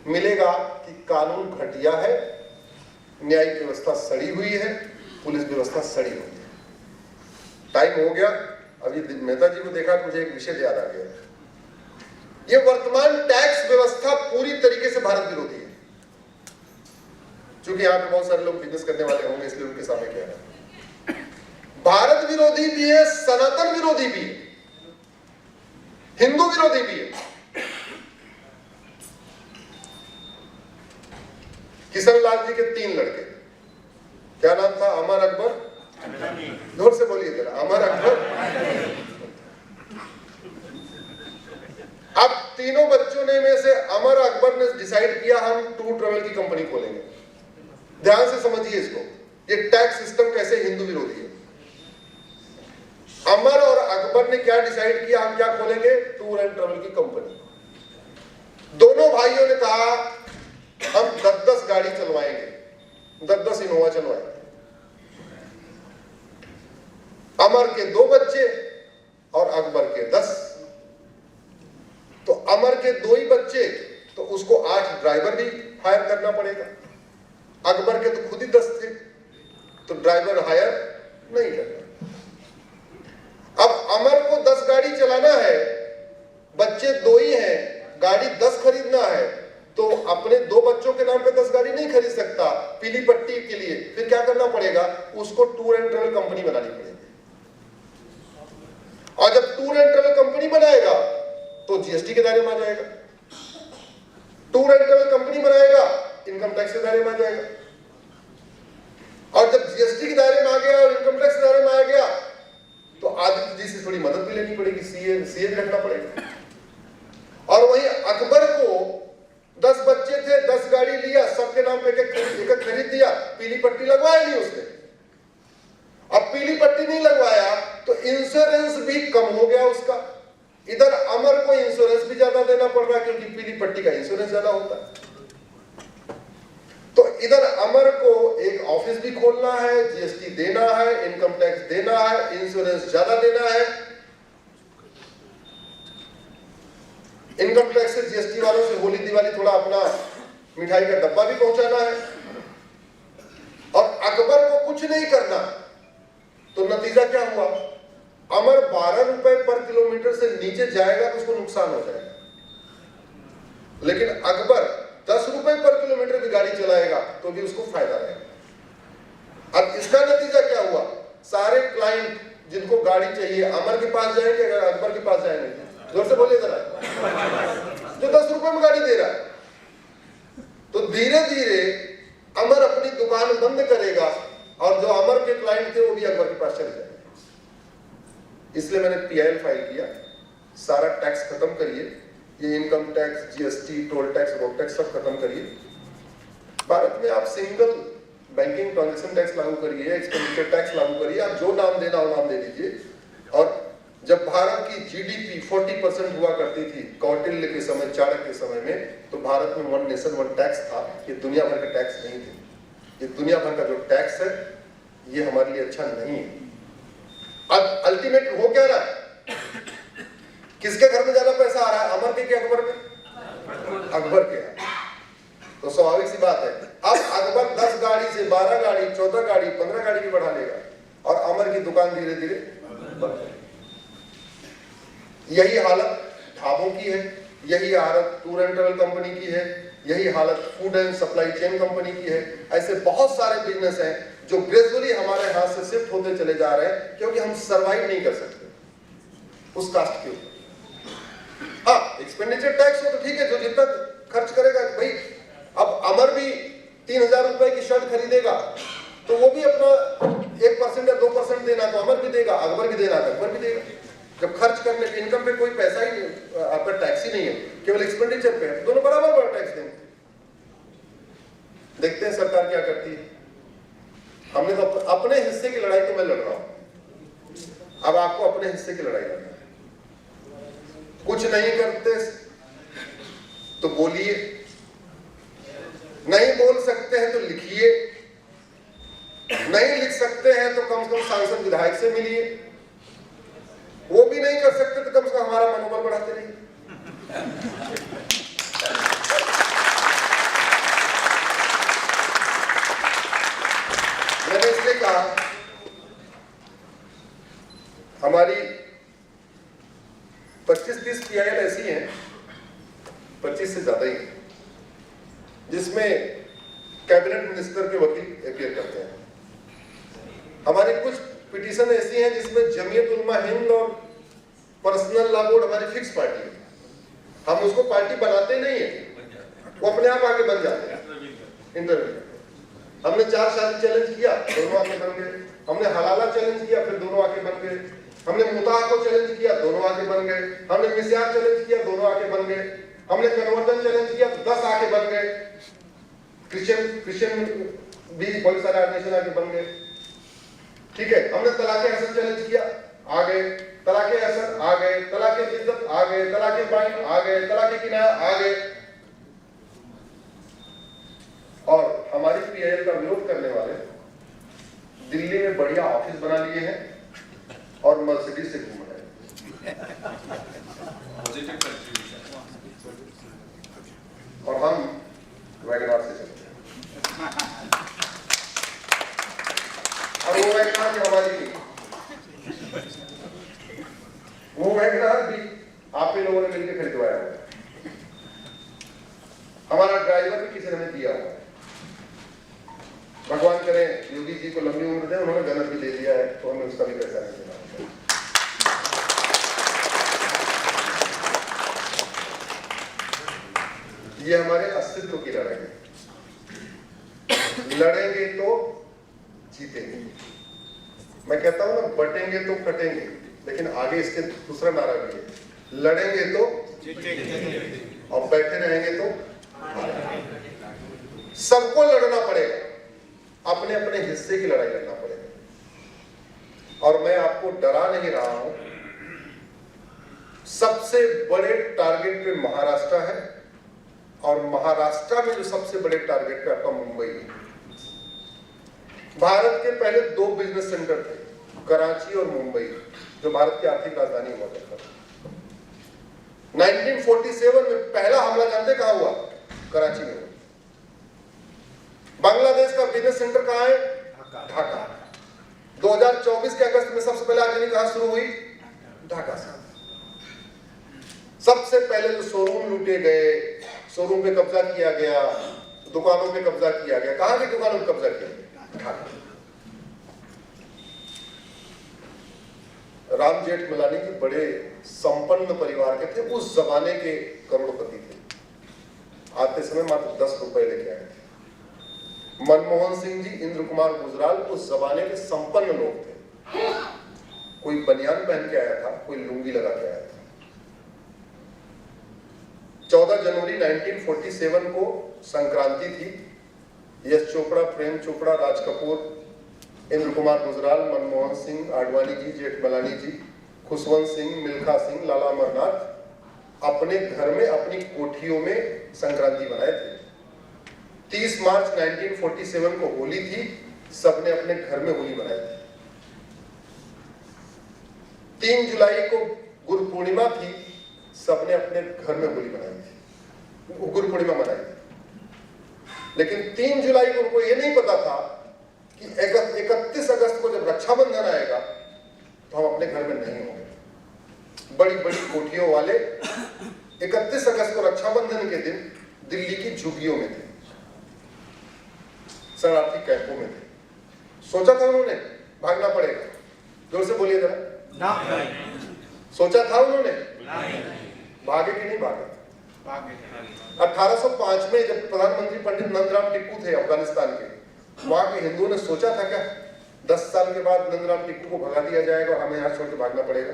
मिलेगा कि कानून घटिया है, न्यायिक व्यवस्था सड़ी हुई है, पुलिस व्यवस्था सड़ी हुई है। टाइम हो गया। अभी मेहता जी को देखा, मुझे एक विषय याद आ गया। ये वर्तमान टैक्स व्यवस्था पूरी तरीके से भारत विरोधी है। क्योंकि यहाँ पे बहुत सारे लोग बिजनेस करने वाले होंगे, इसलिए उनके सामने कह रहा है। भारत विरोधी भी है, सनातन विरोधी भी है, हिंदू विरोधी भी है। किशन लाल जी के 3 लड़के, क्या नाम था? अमर अकबर, जोर से बोलिए जरा, अमर अकबर। अब तीनों बच्चों ने में से अमर अकबर ने डिसाइड किया हम टूर ट्रेवल की कंपनी खोलेंगे। ध्यान से समझिए इसको, ये टैक्स सिस्टम कैसे हिंदू विरोधी है। अमर और अकबर ने क्या डिसाइड किया, हम क्या खोलेंगे? टूर एंड ट्रेवल की कंपनी। दोनों भाइयों ने कहा हम 10-10 गाड़ी चलवाएंगे, 10-10 इनोवा चलवाएंगे। अमर के 2 बच्चे और अकबर के 10। तो अमर के 2 ही बच्चे, तो उसको 8 ड्राइवर भी हायर करना पड़ेगा। अकबर के तो खुद ही 10 थे, तो ड्राइवर हायर नहीं करना। अब अमर को 10 गाड़ी चलाना है, बच्चे 2 ही हैं, गाड़ी 10 खरीदना है, तो अपने 2 बच्चों के नाम पे 10 गाड़ी नहीं खरीद सकता पीली पट्टी के लिए। फिर क्या करना पड़ेगा? उसको टूर एंड ट्रेवल कंपनी बनानी पड़ेगी। और जब टूर एंड ट्रेवल कंपनी बनाएगा तो जीएसटी के दायरे में आ जाएगा। टूर एंड ट्रेवल कंपनी बनाएगा, इनकम टैक्स के दायरे में आ जाएगा। जीएसटी के दायरे में आ गया और इनकम टैक्स के दायरे में आ गया तो आदित्य जी से थोड़ी मदद भी लेनी पड़ेगी, सीए भी रखना पड़ेगा। और वहीं अकबर को 10 बच्चे थे, 10 गाड़ी लिया, सबके नाम पे एक खरीद दिया, पीली पट्टी लगवाया नहीं उसने। अब पीली पट्टी नहीं लगवाया तो इंश्योरेंस भी कम हो गया उसका। इधर अमर को इंश्योरेंस भी ज्यादा देना पड़ रहा है क्योंकि पीली पट्टी का इंश्योरेंस ज्यादा होता है। तो इधर अमर को एक ऑफिस भी खोलना है, जीएसटी देना है, इनकम टैक्स देना है, इंश्योरेंस ज्यादा देना है, इनकम टैक्स से जीएसटी वालों से होली दिवाली थोड़ा अपना मिठाई का डब्बा भी पहुंचाना है, और अकबर को कुछ नहीं करना। तो नतीजा क्या हुआ? अमर 12 रुपए पर किलोमीटर से नीचे जाएगा तो उसको नुकसान हो जाएगा, लेकिन अकबर 10 रुपए पर किलोमीटर भी गाड़ी चलाएगा तो भी उसको फायदा रहेगा। अब इसका नतीजा क्या हुआ? सारे क्लाइंट जिनको गाड़ी चाहिए अमर के पास जाएंगे, अगर अकबर के पास जाएंगे, जोर से बोलिए जरा, जो 10 रुपए में गाड़ी दे रहा है। तो धीरे धीरे अमर अपनी दुकान बंद करेगा और जो अमर के क्लाइंट थे वो भी अकबर के पास चले जाएंगे। इसलिए मैंने पीआईएल फाइल किया, सारा टैक्स खत्म करिए, ये income tax, GST, toll tax, road tax सब खत्म करिए। भारत में आप सिंगल बैंकिंग ट्रांजैक्शन टैक्स लागू करिए, एक्सपेंडिचर टैक्स लागू करिए, आप जो नाम देना हो नाम दे दीजिए। और जब भारत की जीडीपी 40% हुआ करती थी कौटिल्य के समय, चाणक्य के समय में, तो भारत में 1 नेशन 1 टैक्स था। ये दुनिया भर के टैक्स नहीं थे। ये दुनिया भर का जो टैक्स है ये हमारे लिए अच्छा नहीं है। अब अल्टीमेट हो क्या रहा है? किसके घर में ज्यादा पैसा आ रहा है, अमर के अकबर में? अकबर के। तो स्वाभाविक सी बात है, अब अकबर 10 गाड़ी से 12 गाड़ी, 14 गाड़ी, 15 गाड़ी भी बढ़ा लेगा और अमर की दुकान धीरे धीरे बढ़ जाएगी। यही हालत ढाबों की है, यही हालत टूर एंड ट्रेवल कंपनी की है, यही हालत food and supply chain company की है। ऐसे बहुत सारे बिजनेस हैं जो ग्रेजुअली हमारे हाथ से शिफ्ट होते चले जा रहे हैं क्योंकि हम सरवाइव नहीं कर सकते उस कास्ट के ऊपर। हाँ, एक्सपेंडिचर टैक्स हो तो ठीक है, जो जितना खर्च करेगा भाई। अब अमर भी 3000 रुपए की शर्ट खरीदेगा तो वो भी अपना 1% या 2% देना तो अमर भी देगा, अकबर भी देना तो अकबर भी देगा। जब खर्च करने के इनकम पे कोई पैसा ही नहीं, आपका टैक्स ही नहीं है, केवल एक्सपेंडिचर पे है, दोनों बराबर बड़ा टैक्स देंगे। देखते हैं सरकार क्या करती है। हमने तो अपने हिस्से की लड़ाई तो मैं लड़ रहा हूं, अब आपको अपने हिस्से की लड़ाई लड़ना है। कुछ नहीं करते तो बोलिए, नहीं बोल सकते हैं तो लिखिए, नहीं लिख सकते हैं तो कम से कम सांसद विधायक से मिलिए, वो भी नहीं कर सकते तो कम से कम हमारा मनोबल बढ़ाते रहिए। मैंने इसलिए कहा हमारी 25-30 पीआईएल ऐसी हैं, 25 से ज्यादा ही, जिसमें कैबिनेट मिनिस्टर के वकील अपीयर करते हैं। हमारी कुछ पिटीशन ऐसी हैं जिसमें जमीयत उलमा हिंद और पर्सनल लॉ बोर्ड हमारी फिक्स पार्टी है, हम उसको पार्टी बनाते नहीं है, वो अपने आप आके बन जाते हैं इंटरव्यू। हमने 4 शादी चैलेंज किया, दोनों आके बन गए। हमने हलाला चैलेंज किया, फिर दोनों आके बन गए। हमने मुताह को चैलेंज किया, दोनों आके बन गए। हमने मिस्यार चैलेंज किया, दोनों आके बन गए। हमने कन्वर्जन चैलेंज किया, 10 आके बन गए। क्रिश्चियन भी बहुत सारे ऑर्गेनाइजेशन आके बन गए। ठीक है, हमने तलाके हसन चैलेंज किया, आ गए। तलाके हसन आ गए, तलाके इज्जत आ गए, तलाके बाइन आ गए, तलाके किनाया आ गए। और हमारी पीआईएल का विरोध करने वाले दिल्ली में बढ़िया ऑफिस बना लिए हैं और मर्सिडीज से घूम रहे हैं, और हम वैगनार से चलते हैं। और वो वैगनार भी हमारी नहीं, वो वैगनार भी आप ही लोगों ने मिलकर खरीदवाया है। हमारा ड्राइवर भी किसी ने दिया हुआ है। भगवान करे योगी जी को लंबी उम्र दे, उन्होंने गलत भी दे दिया है तो हमें उसका भी पैसा नहीं देना। ये हमारे अस्तित्व की लड़ाई है। लड़ेंगे तो जीतेंगे। मैं कहता हूं ना, बटेंगे तो कटेंगे, लेकिन आगे इसके दूसरा नारा भी है, लड़ेंगे तो और बैठे रहेंगे तो सबको लड़ना पड़ेगा, अपने अपने हिस्से की लड़ाई लड़ना पड़ेगा। और मैं आपको डरा नहीं रहा हूं, सबसे बड़े टारगेट पे महाराष्ट्र है, और महाराष्ट्र में जो सबसे बड़े टारगेट पे आपका मुंबई है। भारत के पहले 2 बिजनेस सेंटर थे, कराची और मुंबई, जो भारत की आर्थिक राजधानी हुआ करता था। 1947 में पहला हमला जानते कहां हुआ? कराची में। बांग्लादेश का बिजनेस सेंटर कहां है? ढाका। 2024 के अगस्त में सबसे पहले आगजनी कहां शुरू हुई? ढाका से। सबसे पहले जो शोरूम लूटे गए, शोरूम पे कब्जा किया गया, दुकानों पे कब्जा किया गया, कहां की दुकानों पे कब्जा किया गया? ढाका। राम जेठमलानी के बड़े संपन्न परिवार के थे, उस जमाने के करोड़पति थे। आते समय मात्र 10 रुपए लेके आए थे। मनमोहन सिंह जी, इंद्र कुमार गुजराल उस जमाने के संपन्न लोग थे। कोई बनियान पहन के आया था, कोई लुंगी लगा के आया था। 14 जनवरी 1947 को संक्रांति थी। यश चोपड़ा, प्रेम चोपड़ा, राज कपूर, इंद्र कुमार गुजराल, मनमोहन सिंह, आडवाणी जी, जेठमलानी जी, खुशवंत सिंह, मिल्खा सिंह, लाला अमरनाथ अपने घर में, अपनी कोठियों में संक्रांति मनाए थे। 30 मार्च 1947 को होली थी, सबने अपने घर में होली मनाई थी। 3 जुलाई को गुरु पूर्णिमा थी, सबने अपने घर में होली मनाई थी, गुरु पूर्णिमा मनाई थी। लेकिन 3 जुलाई को उनको ये नहीं पता था कि 31 अगस्त को जब रक्षाबंधन आएगा तो हम अपने घर में नहीं होंगे। बड़ी बड़ी कोठियों वाले 31 अगस्त को रक्षाबंधन के दिन दिल्ली की झुग्गियों में थे, शरणार्थी कैंपों में थे। सोचा था उन्होंने भागना पड़ेगा? जोर से बोलिए जरा। सोचा था उन्होंने? भागे कि नहीं भागे? 1805 में जब प्रधानमंत्री पंडित नंदराम टिप्पू थे अफगानिस्तान के, वहां के हिंदुओं ने सोचा था क्या 10 साल के बाद नंदराम टिप्पू को भगा दिया जाएगा और हमें यहां छोड़ के भागना पड़ेगा?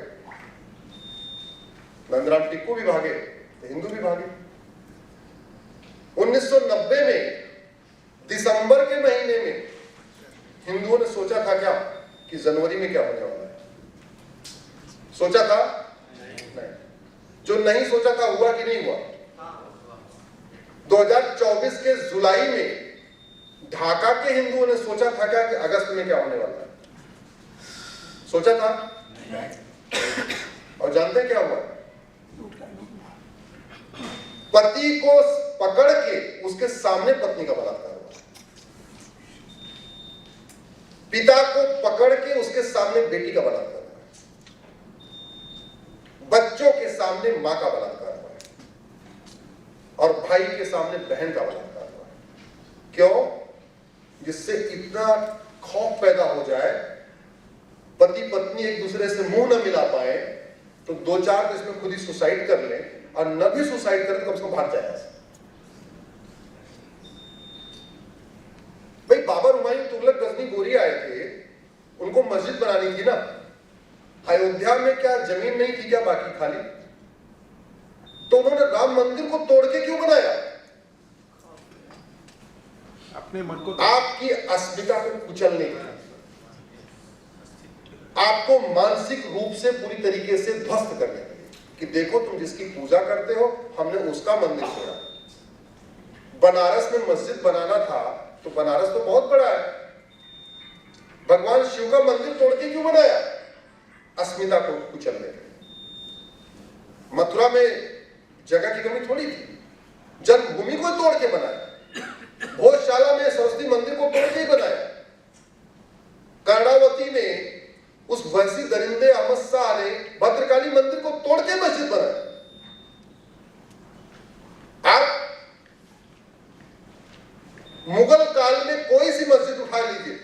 नंदराम टिप्पू भी भागे तो हिंदू भी भागे। 1990 में दिसंबर के महीने में हिंदुओं ने सोचा था क्या कि जनवरी में क्या होने वाला है? सोचा था? नहीं। जो नहीं सोचा था हुआ कि नहीं हुआ? 2024 के जुलाई में ढाका के हिंदुओं ने सोचा था क्या कि अगस्त में क्या होने वाला है? सोचा था? और जानते हैं क्या हुआ? पति को पकड़ के उसके सामने पत्नी का बलात्कार हुआ, पिता को पकड़ के उसके सामने बेटी का बलात्कार हुआ, बच्चों के सामने मां का बलात्कार हुआ और भाई के सामने बहन का बलात्कार हुआ। क्यों? जिससे इतना खौफ पैदा हो जाए, पति पत्नी एक दूसरे से मुंह न मिला पाए, तो 2-4 तो इसमें खुद ही सुसाइड कर ले, और न भी सुसाइड करे तो कम से कम भाग जाए। भाई बाबा हुमायूं तुगलक गजनी गोरी आए थे, उनको मस्जिद बनानी थी ना। अयोध्या में क्या जमीन नहीं थी क्या बाकी खाली? तो उन्होंने राम मंदिर को तोड़ के क्यों बनाया? अपने मन को आपकी अस्मिता को कुचलने के लिए, आपको मानसिक रूप से पूरी तरीके से ध्वस्त करने के लिए कि देखो तुम जिसकी पूजा करते हो, हमने उसका मंदिर तोड़ा। बनारस में मस्जिद बनाना था तो बनारस तो बहुत बड़ा है, भगवान शिव का मंदिर तोड़ के क्यों बनाया? अस्मिता को कुचलने के लिए। मथुरा में जगह की कमी थोड़ी थी, जन्मभूमि को तोड़ के बनाया। भोजशाला में सरस्वती मंदिर को तोड़ के ही बनाया। कर्णावती में उस वैसी दरिंदे अहमद शाह ने भद्रकाली मंदिर को तोड़ के मस्जिद बनाया। आप मुगल काल में कोई सी मस्जिद उठा लीजिए,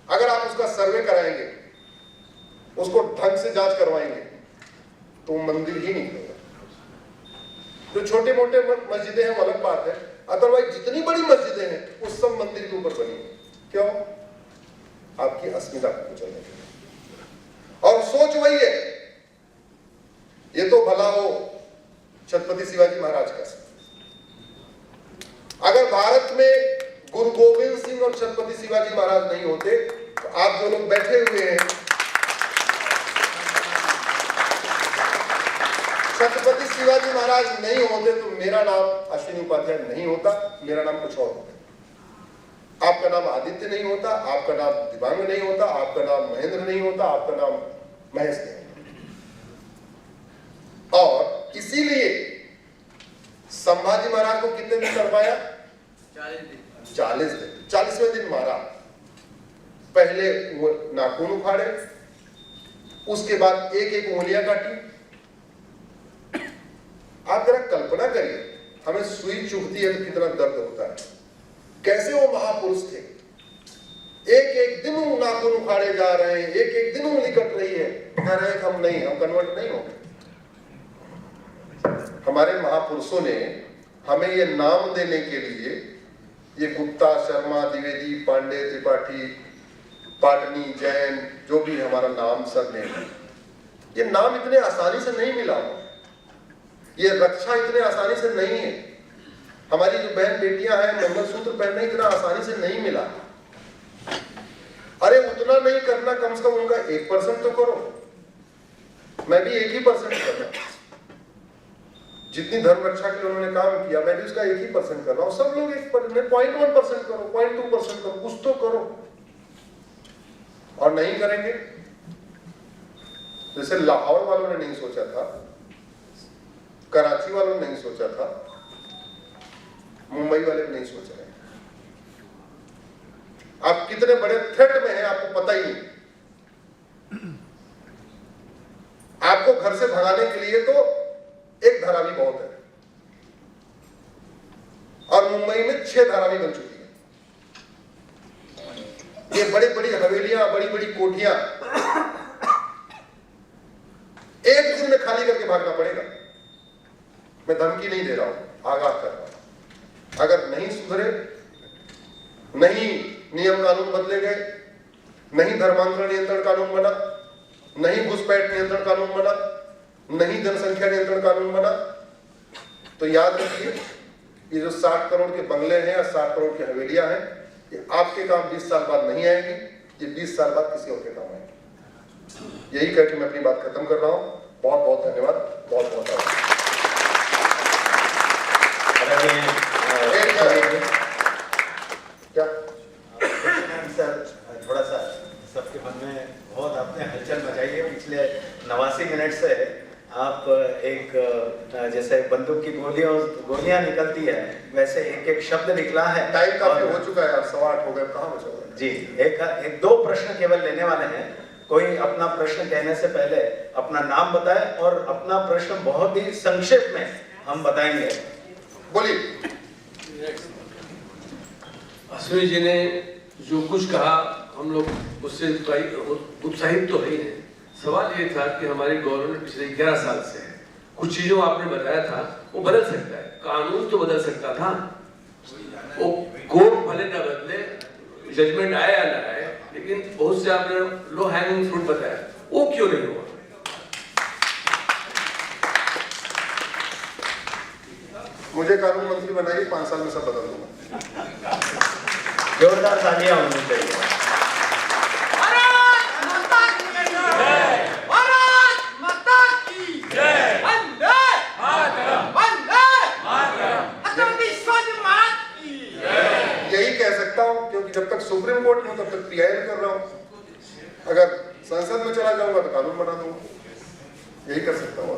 अगर आप उसका सर्वे कराएंगे, उसको ढंग से जांच करवाएंगे, तो मंदिर ही नहीं होगा। जो छोटे मोटे मस्जिदें हैं वो अलग बात है, अदरवाइज जितनी बड़ी मस्जिदें हैं उस सब मंदिर के ऊपर बनी है। क्यों? आपकी अस्मिता को कुचलने के लिए। और सोच वही है, ये तो भला हो छत्रपति शिवाजी महाराज का। अगर भारत में गुरु गोविंद सिंह और छत्रपति शिवाजी महाराज नहीं होते तो आप जो लोग बैठे हुए हैं, छत्रपति शिवाजी महाराज नहीं होते तो मेरा नाम अश्विनी उपाध्याय नहीं होता, मेरा नाम कुछ और होता। आपका नाम आदित्य नहीं होता, आपका नाम दिवांग नहीं होता, आपका नाम महेंद्र नहीं होता, आपका नाम महेश नहीं होता। और इसीलिए संभाजी महाराज को कितने दिन कर पाया? 40 दिन। 40वें दिन मारा। पहले वो नाखून उखाड़े, उसके बाद एक एक उंगलियां काटी। आप जरा कल्पना करिए, हमें सुई चुभती है तो कितना दर्द होता है। कैसे वो महापुरुष थे, एक एक दिन नाखून उखाड़े जा रहे हैं, एक एक दिन उंगली कट रही है, कह रहे हैं हम नहीं, हम कन्वर्ट नहीं होंगे। हमारे महापुरुषों ने हमें ये नाम देने के लिए, ये गुप्ता, शर्मा, द्विवेदी, पांडे, त्रिपाठी, पाटनी, जैन, जो भी हमारा नाम सरनेम है, ये नाम इतने आसानी से नहीं मिला, ये रक्षा इतने आसानी से नहीं है। हमारी जो बहन बेटियां हैं, मंगलसूत्र पहनने इतना आसानी से नहीं मिला। अरे उतना नहीं करना, कम से कम उनका 1% तो करो। मैं भी 1% कर रहा हूं। जितनी धर्म रक्षा के लिए उन्होंने काम किया, मैं भी उसका 1% कर रहा हूं। सब लोग 0.1% करो, 0.2% करो, कुछ तो करो। और नहीं करेंगे, जैसे लाहौर वालों ने नहीं सोचा था, कराची वालों ने नहीं सोचा था, मुंबई वाले भी नहीं सोच रहे। आप कितने बड़े थ्रेट में हैं आपको पता ही नहीं। आपको घर से भगाने के लिए तो एक धारावी बहुत है, और मुंबई में 6 धारावी बन चुकी है। ये बड़ी बड़ी हवेलियां, बड़ी बड़ी कोठियां एक दिन में खाली करके भागना पड़ेगा। मैं धमकी नहीं दे रहा हूं, आगाह कर रहा हूं। अगर नहीं सुधरे, नहीं नियम कानून बदले गए, नहीं धर्मांतरण नियंत्रण कानून बना, नहीं घुसपैठ नियंत्रण कानून बना, नहीं जनसंख्या नियंत्रण कानून बना, तो याद रखिए ये जो 60 करोड़ के बंगले हैं या 60 करोड़ की हवेलियां हैं, ये आपके काम 20 साल बाद नहीं आएंगी, ये 20 साल बाद किसी और के काम आएंगे। यही कहकर मैं अपनी बात खत्म कर रहा हूं। बहुत बहुत धन्यवाद, बहुत बहुत आभार। क्या सर, थोड़ा सा सबके मन में बहुत आपने हलचल मचाई है। पिछले 89 मिनट से आप एक जैसे बंदूक की गोलियां निकलती है, वैसे एक एक शब्द निकला है। टाइम काफी हो चुका है यार, 8:15 हो गए, कहाँ बचा जी। एक 2 प्रश्न केवल लेने वाले हैं। कोई अपना प्रश्न कहने से पहले अपना नाम बताए और अपना प्रश्न बहुत ही संक्षेप में हम बताएंगे। बोलिए। अश्विनी जी ने जो कुछ कहा, हम लोग उससे उत्साहित तो नहीं है। सवाल ये था कि हमारी गवर्नमेंट पिछले 11 साल से है, कुछ चीजों आपने बताया था वो बदल सकता है, कानून तो बदल सकता था, वो कोर्ट भले न बदले, जजमेंट आए या ना आए, लेकिन बहुत से आपने लो हैंगिंग फ्रूट बताया, वो क्यों नहीं हुआ? मुझे कानून मंत्री बनाइए, 5 साल में सब बदल दूंगा। जोरदार तालियां होनी चाहिए। यही कह सकता हूं, क्योंकि जब तक सुप्रीम कोर्ट में तब तक PIL कर रहा हूं। अगर संसद में चला जाऊंगा तो कानून बना दूंगा। यही कर सकता हूं।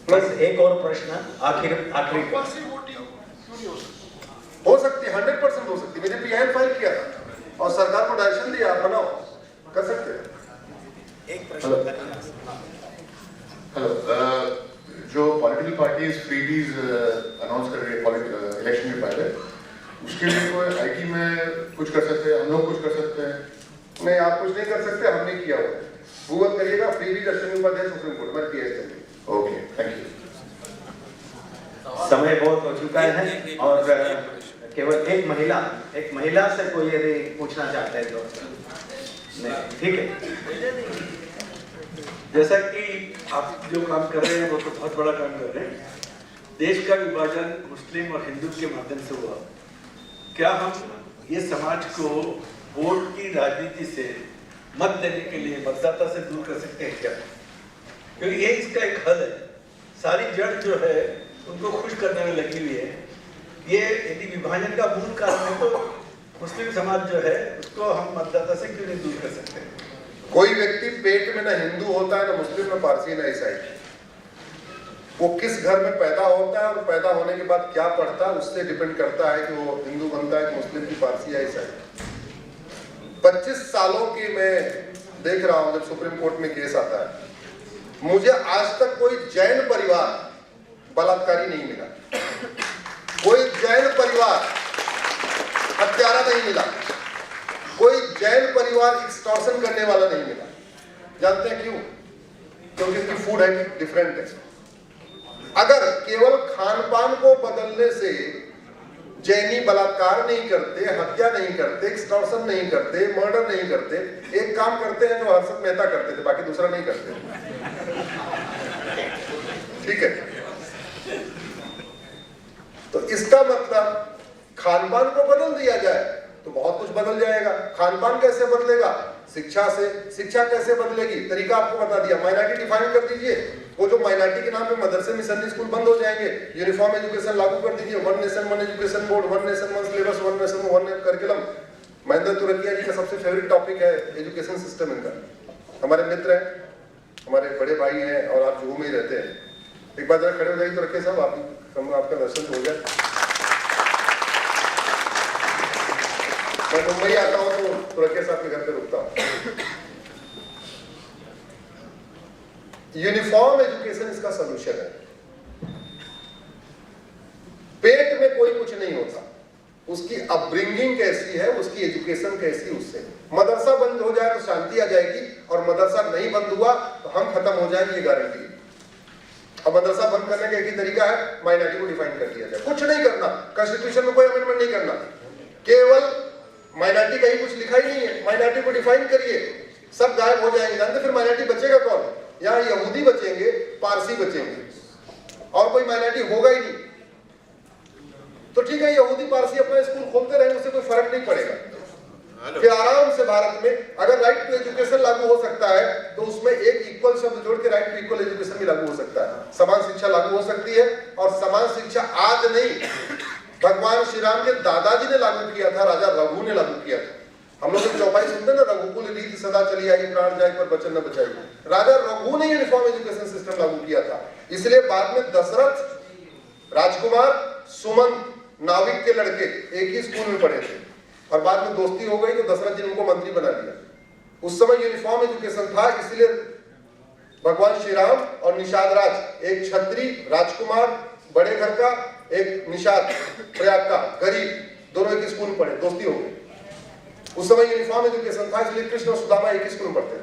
बस एक और प्रश्न आखिरी हो सकती है, 100% हो सकती है। मैंने PIL फाइल किया था और सरकार को डायरेक्शन दिया, आप बनाओ, कर सकते हैं। एक प्रश्न। हेलो, जो पॉलिटिकल पार्टीज फ्रीबीज अनाउंस कर रही है इलेक्शन के पहले, उसके लिए कोई IT में कुछ कर सकते हैं, हम लोग कुछ कर सकते हैं? नहीं, आप कुछ नहीं कर सकते, हमने किया हुआ। गूगल करिएगा, freebies Ashwini Upadhyay Supreme Court में PIL करिए। Okay, thank you. समय बहुत हो चुका है और केवल एक महिला से कोई यदि पूछना चाहता है तो नहीं, ठीक है। जैसा कि आप जो काम कर रहे हैं वो तो बहुत बड़ा काम कर रहे हैं। देश का विभाजन मुस्लिम और हिंदू के माध्यम से हुआ। क्या हम ये समाज को वोट की राजनीति से मत देने के लिए मतदाता से दूर कर सकते हैं क्या? क्योंकि ये इसका एक हल है। सारी जड़ जो है उनको खुश करने में लगी हुई है। ये यदि विभाजन का मूल कारण है तो मुस्लिम समाज जो है उसको हम मतदाता से क्यों नहीं दूर कर सकते? कोई व्यक्ति पेट में ना हिंदू होता है, ना मुस्लिम, ना पारसी, ना ईसाई। वो किस घर में पैदा होता है और पैदा होने के बाद क्या पढ़ता है उससे डिपेंड करता है कि वो हिंदू बनता है कि मुस्लिम की, पारसी या ईसाई। 25 सालों की मैं देख रहा हूं जब सुप्रीम कोर्ट में केस आता है, मुझे आज तक कोई जैन परिवार बलात्कारी नहीं मिला, कोई जैन परिवार हत्यारा नहीं मिला, कोई जैन परिवार एक्सटॉर्शन करने वाला नहीं मिला। जानते हैं क्यों? क्योंकि इसकी फूड हैबिट डिफरेंट है। अगर केवल खान पान को बदलने से जैनी बलात्कार नहीं करते, हत्या नहीं करते, एक्सटॉर्शन नहीं करते, मर्डर नहीं करते, एक काम करते हैं जो हर्षद मेहता करते थे, बाकी दूसरा नहीं करते। ठीक है, तो इसका मतलब खान पान को बदल दिया जाए तो बहुत कुछ बदल जाएगा। खान पान कैसे बदलेगा? शिक्षा से। शिक्षा कैसे बदलेगी? तरीका आपको बता दिया। माइनॉरिटी डिफाइन कर दीजिए। वो जो माइनॉरिटी के नाम पे मदरसे मिशनरी स्कूल बंद हो जाएंगे। यूनिफॉर्म एजुकेशन लागू कर दीजिए। One nation one education board, one nation one syllabus, one nation one curriculum. Mahendra Turkiya ji का सबसे फेवरेट टॉपिक है एजुकेशन सिस्टम इनका। हमारे मित्र हैं, हमारे बड़े भाई हैं और आप जुहू में ही रहते हैं। एक बार जरा खड़े हो जाइए तुरकिया साहब, आपका दर्शन हो जाए। मैं मुंबई आता हूँ तो तुरकिया साहब के घर पे रुकता हूँ। यूनिफॉर्म एजुकेशन इसका सोल्यूशन है। पेट में कोई कुछ नहीं होता, उसकी अपब्रिंगिंग कैसी है, उसकी एजुकेशन कैसी, उससे मदरसा बंद हो जाए तो शांति आ जाएगी, और मदरसा नहीं बंद हुआ तो हम खत्म हो जाएंगे, ये गारंटी है। अब मदरसा बंद करने का एक ही तरीका है, माइनॉरिटी को डिफाइन कर दिया जाए। कुछ नहीं करना, कॉन्स्टिट्यूशन में कोई अमेंडमेंट नहीं करना, केवल माइनॉरिटी का ही कुछ लिखा ही नहीं है, माइनॉरिटी को डिफाइन करिए, सब गायब हो जाएंगे। जानते फिर माइनॉरिटी बचेगा कौन? यहाँ यहूदी बचेंगे, पारसी बचेंगे, और कोई माइनॉरिटी होगा ही नहीं। तो ठीक है, यहूदी पारसी अपना स्कूल खोलते रहेंगे, उससे कोई फर्क नहीं पड़ेगा। फिर आराम से भारत में अगर राइट टू एजुकेशन लागू हो सकता है तो उसमें एक इक्वल शब्द जोड़ के राइट टू इक्वल एजुकेशन भी लागू हो सकता है। समान शिक्षा लागू हो सकती है, और समान शिक्षा आज नहीं, भगवान श्री राम के दादाजी ने लागू किया था, राजा रघु ने लागू किया था। हम लोग जब चौपाई सुनते हैं ना, रघुकुल रीति सदा चली आई, प्राण जाए पर वचन न बचाई। राजा रघु ने यूनिफॉर्म एजुकेशन सिस्टम लागू किया था। इसलिए बाद में दशरथ, राजकुमार, सुमंत, नाविक के लड़के एक ही स्कूल में पढ़े थे, और बाद में दोस्ती हो गई तो दशरथ जी ने उनको मंत्री बना दिया। उस समय यूनिफॉर्म एजुकेशन था, इसलिए भगवान श्री राम और निषाद राज, एक छत्री राजकुमार बड़े घर का, एक निषाद प्रयाग का गरीब, दोनों एक स्कूल में पढ़े, दोस्ती हो गई। उस समय यूनिफॉर्म एजुकेशन था, इसलिए कृष्ण और सुदामा एक ही स्कूल में पढ़ते थे।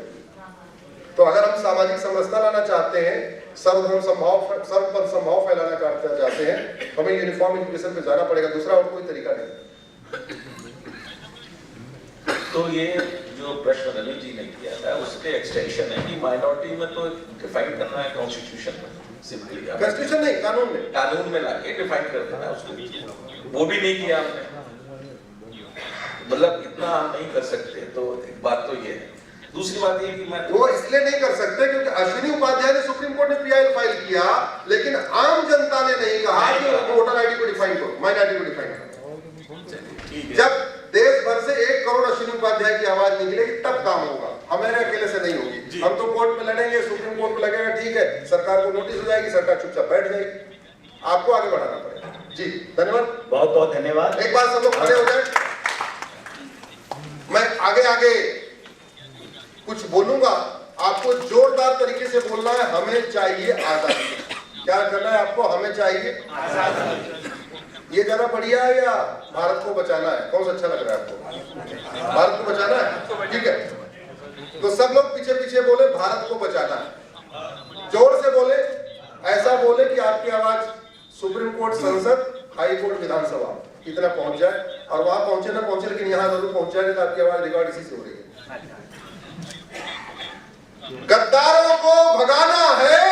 तो अगर हम सामाजिक समरसता लाना चाहते हैं, सर्वधर्म सर्वपद संभाव फैलाना चाहते हैं, तो हमें यूनिफॉर्म एजुकेशन पे जाना पड़ेगा, दूसरा और कोई तरीका नहीं। तो ये जो प्रश्न रवि जी ने किया था उसके एक्सटेंशन है कि माइनॉरिटी में तो डिफाइन करना है कॉन्स्टिट्यूशन में, सिंपली कॉन्स्टिट्यूशन नहीं, कानून में लाके डिफाइन कर देना है उसको। वो भी नहीं किया हमने, मतलब इतना हम नहीं कर सकते। तो एक बात तो ये है। दूसरी बात ये कि मैं वो इसलिए नहीं कर सकते क्योंकि अश्विनी उपाध्याय ने सुप्रीम कोर्ट में पीआईएल फाइल किया, लेकिन आम जनता ने नहीं कहा कि वोटर आईडी को डिफाइन करो, माइनॉरिटी को डिफाइन करो। जब देश भर से 1 करोड़ अश्विनी उपाध्याय की आवाज निकलेगी तब काम होगा, हमारे अकेले से नहीं होगी। हम तो कोर्ट में लड़ेंगे, सुप्रीम कोर्ट में लगेगा, ठीक है, सरकार को नोटिस हो जाएगी, सरकार चुपचाप बैठ जाएगी। आपको आगे बढ़ाना पड़ेगा। जी धन्यवाद, बहुत बहुत धन्यवाद। एक बार सब लोग खड़े हो जाए। मैं आगे कुछ बोलूंगा, आपको जोरदार तरीके से बोलना है, हमें चाहिए आजादी। क्या करना है आपको? हमें चाहिए आजादी। ये ज्यादा बढ़िया है या भारत को बचाना है? कौन सा अच्छा लग रहा है आपको? भारत को बचाना है, ठीक है। तो सब लोग पीछे पीछे बोले भारत को बचाना है, जोर से बोले, ऐसा बोले कि आपकी आवाज सुप्रीम कोर्ट, संसद, हाई कोर्ट, विधानसभा इतना पहुंच जाए, और वहां पहुंचे ना पहुंचे लेकिन यहाँ जरूर पहुंच जाए, तो आपकी आवाज रिकॉर्ड इसी से हो रही है। गद्दारों को भगाना है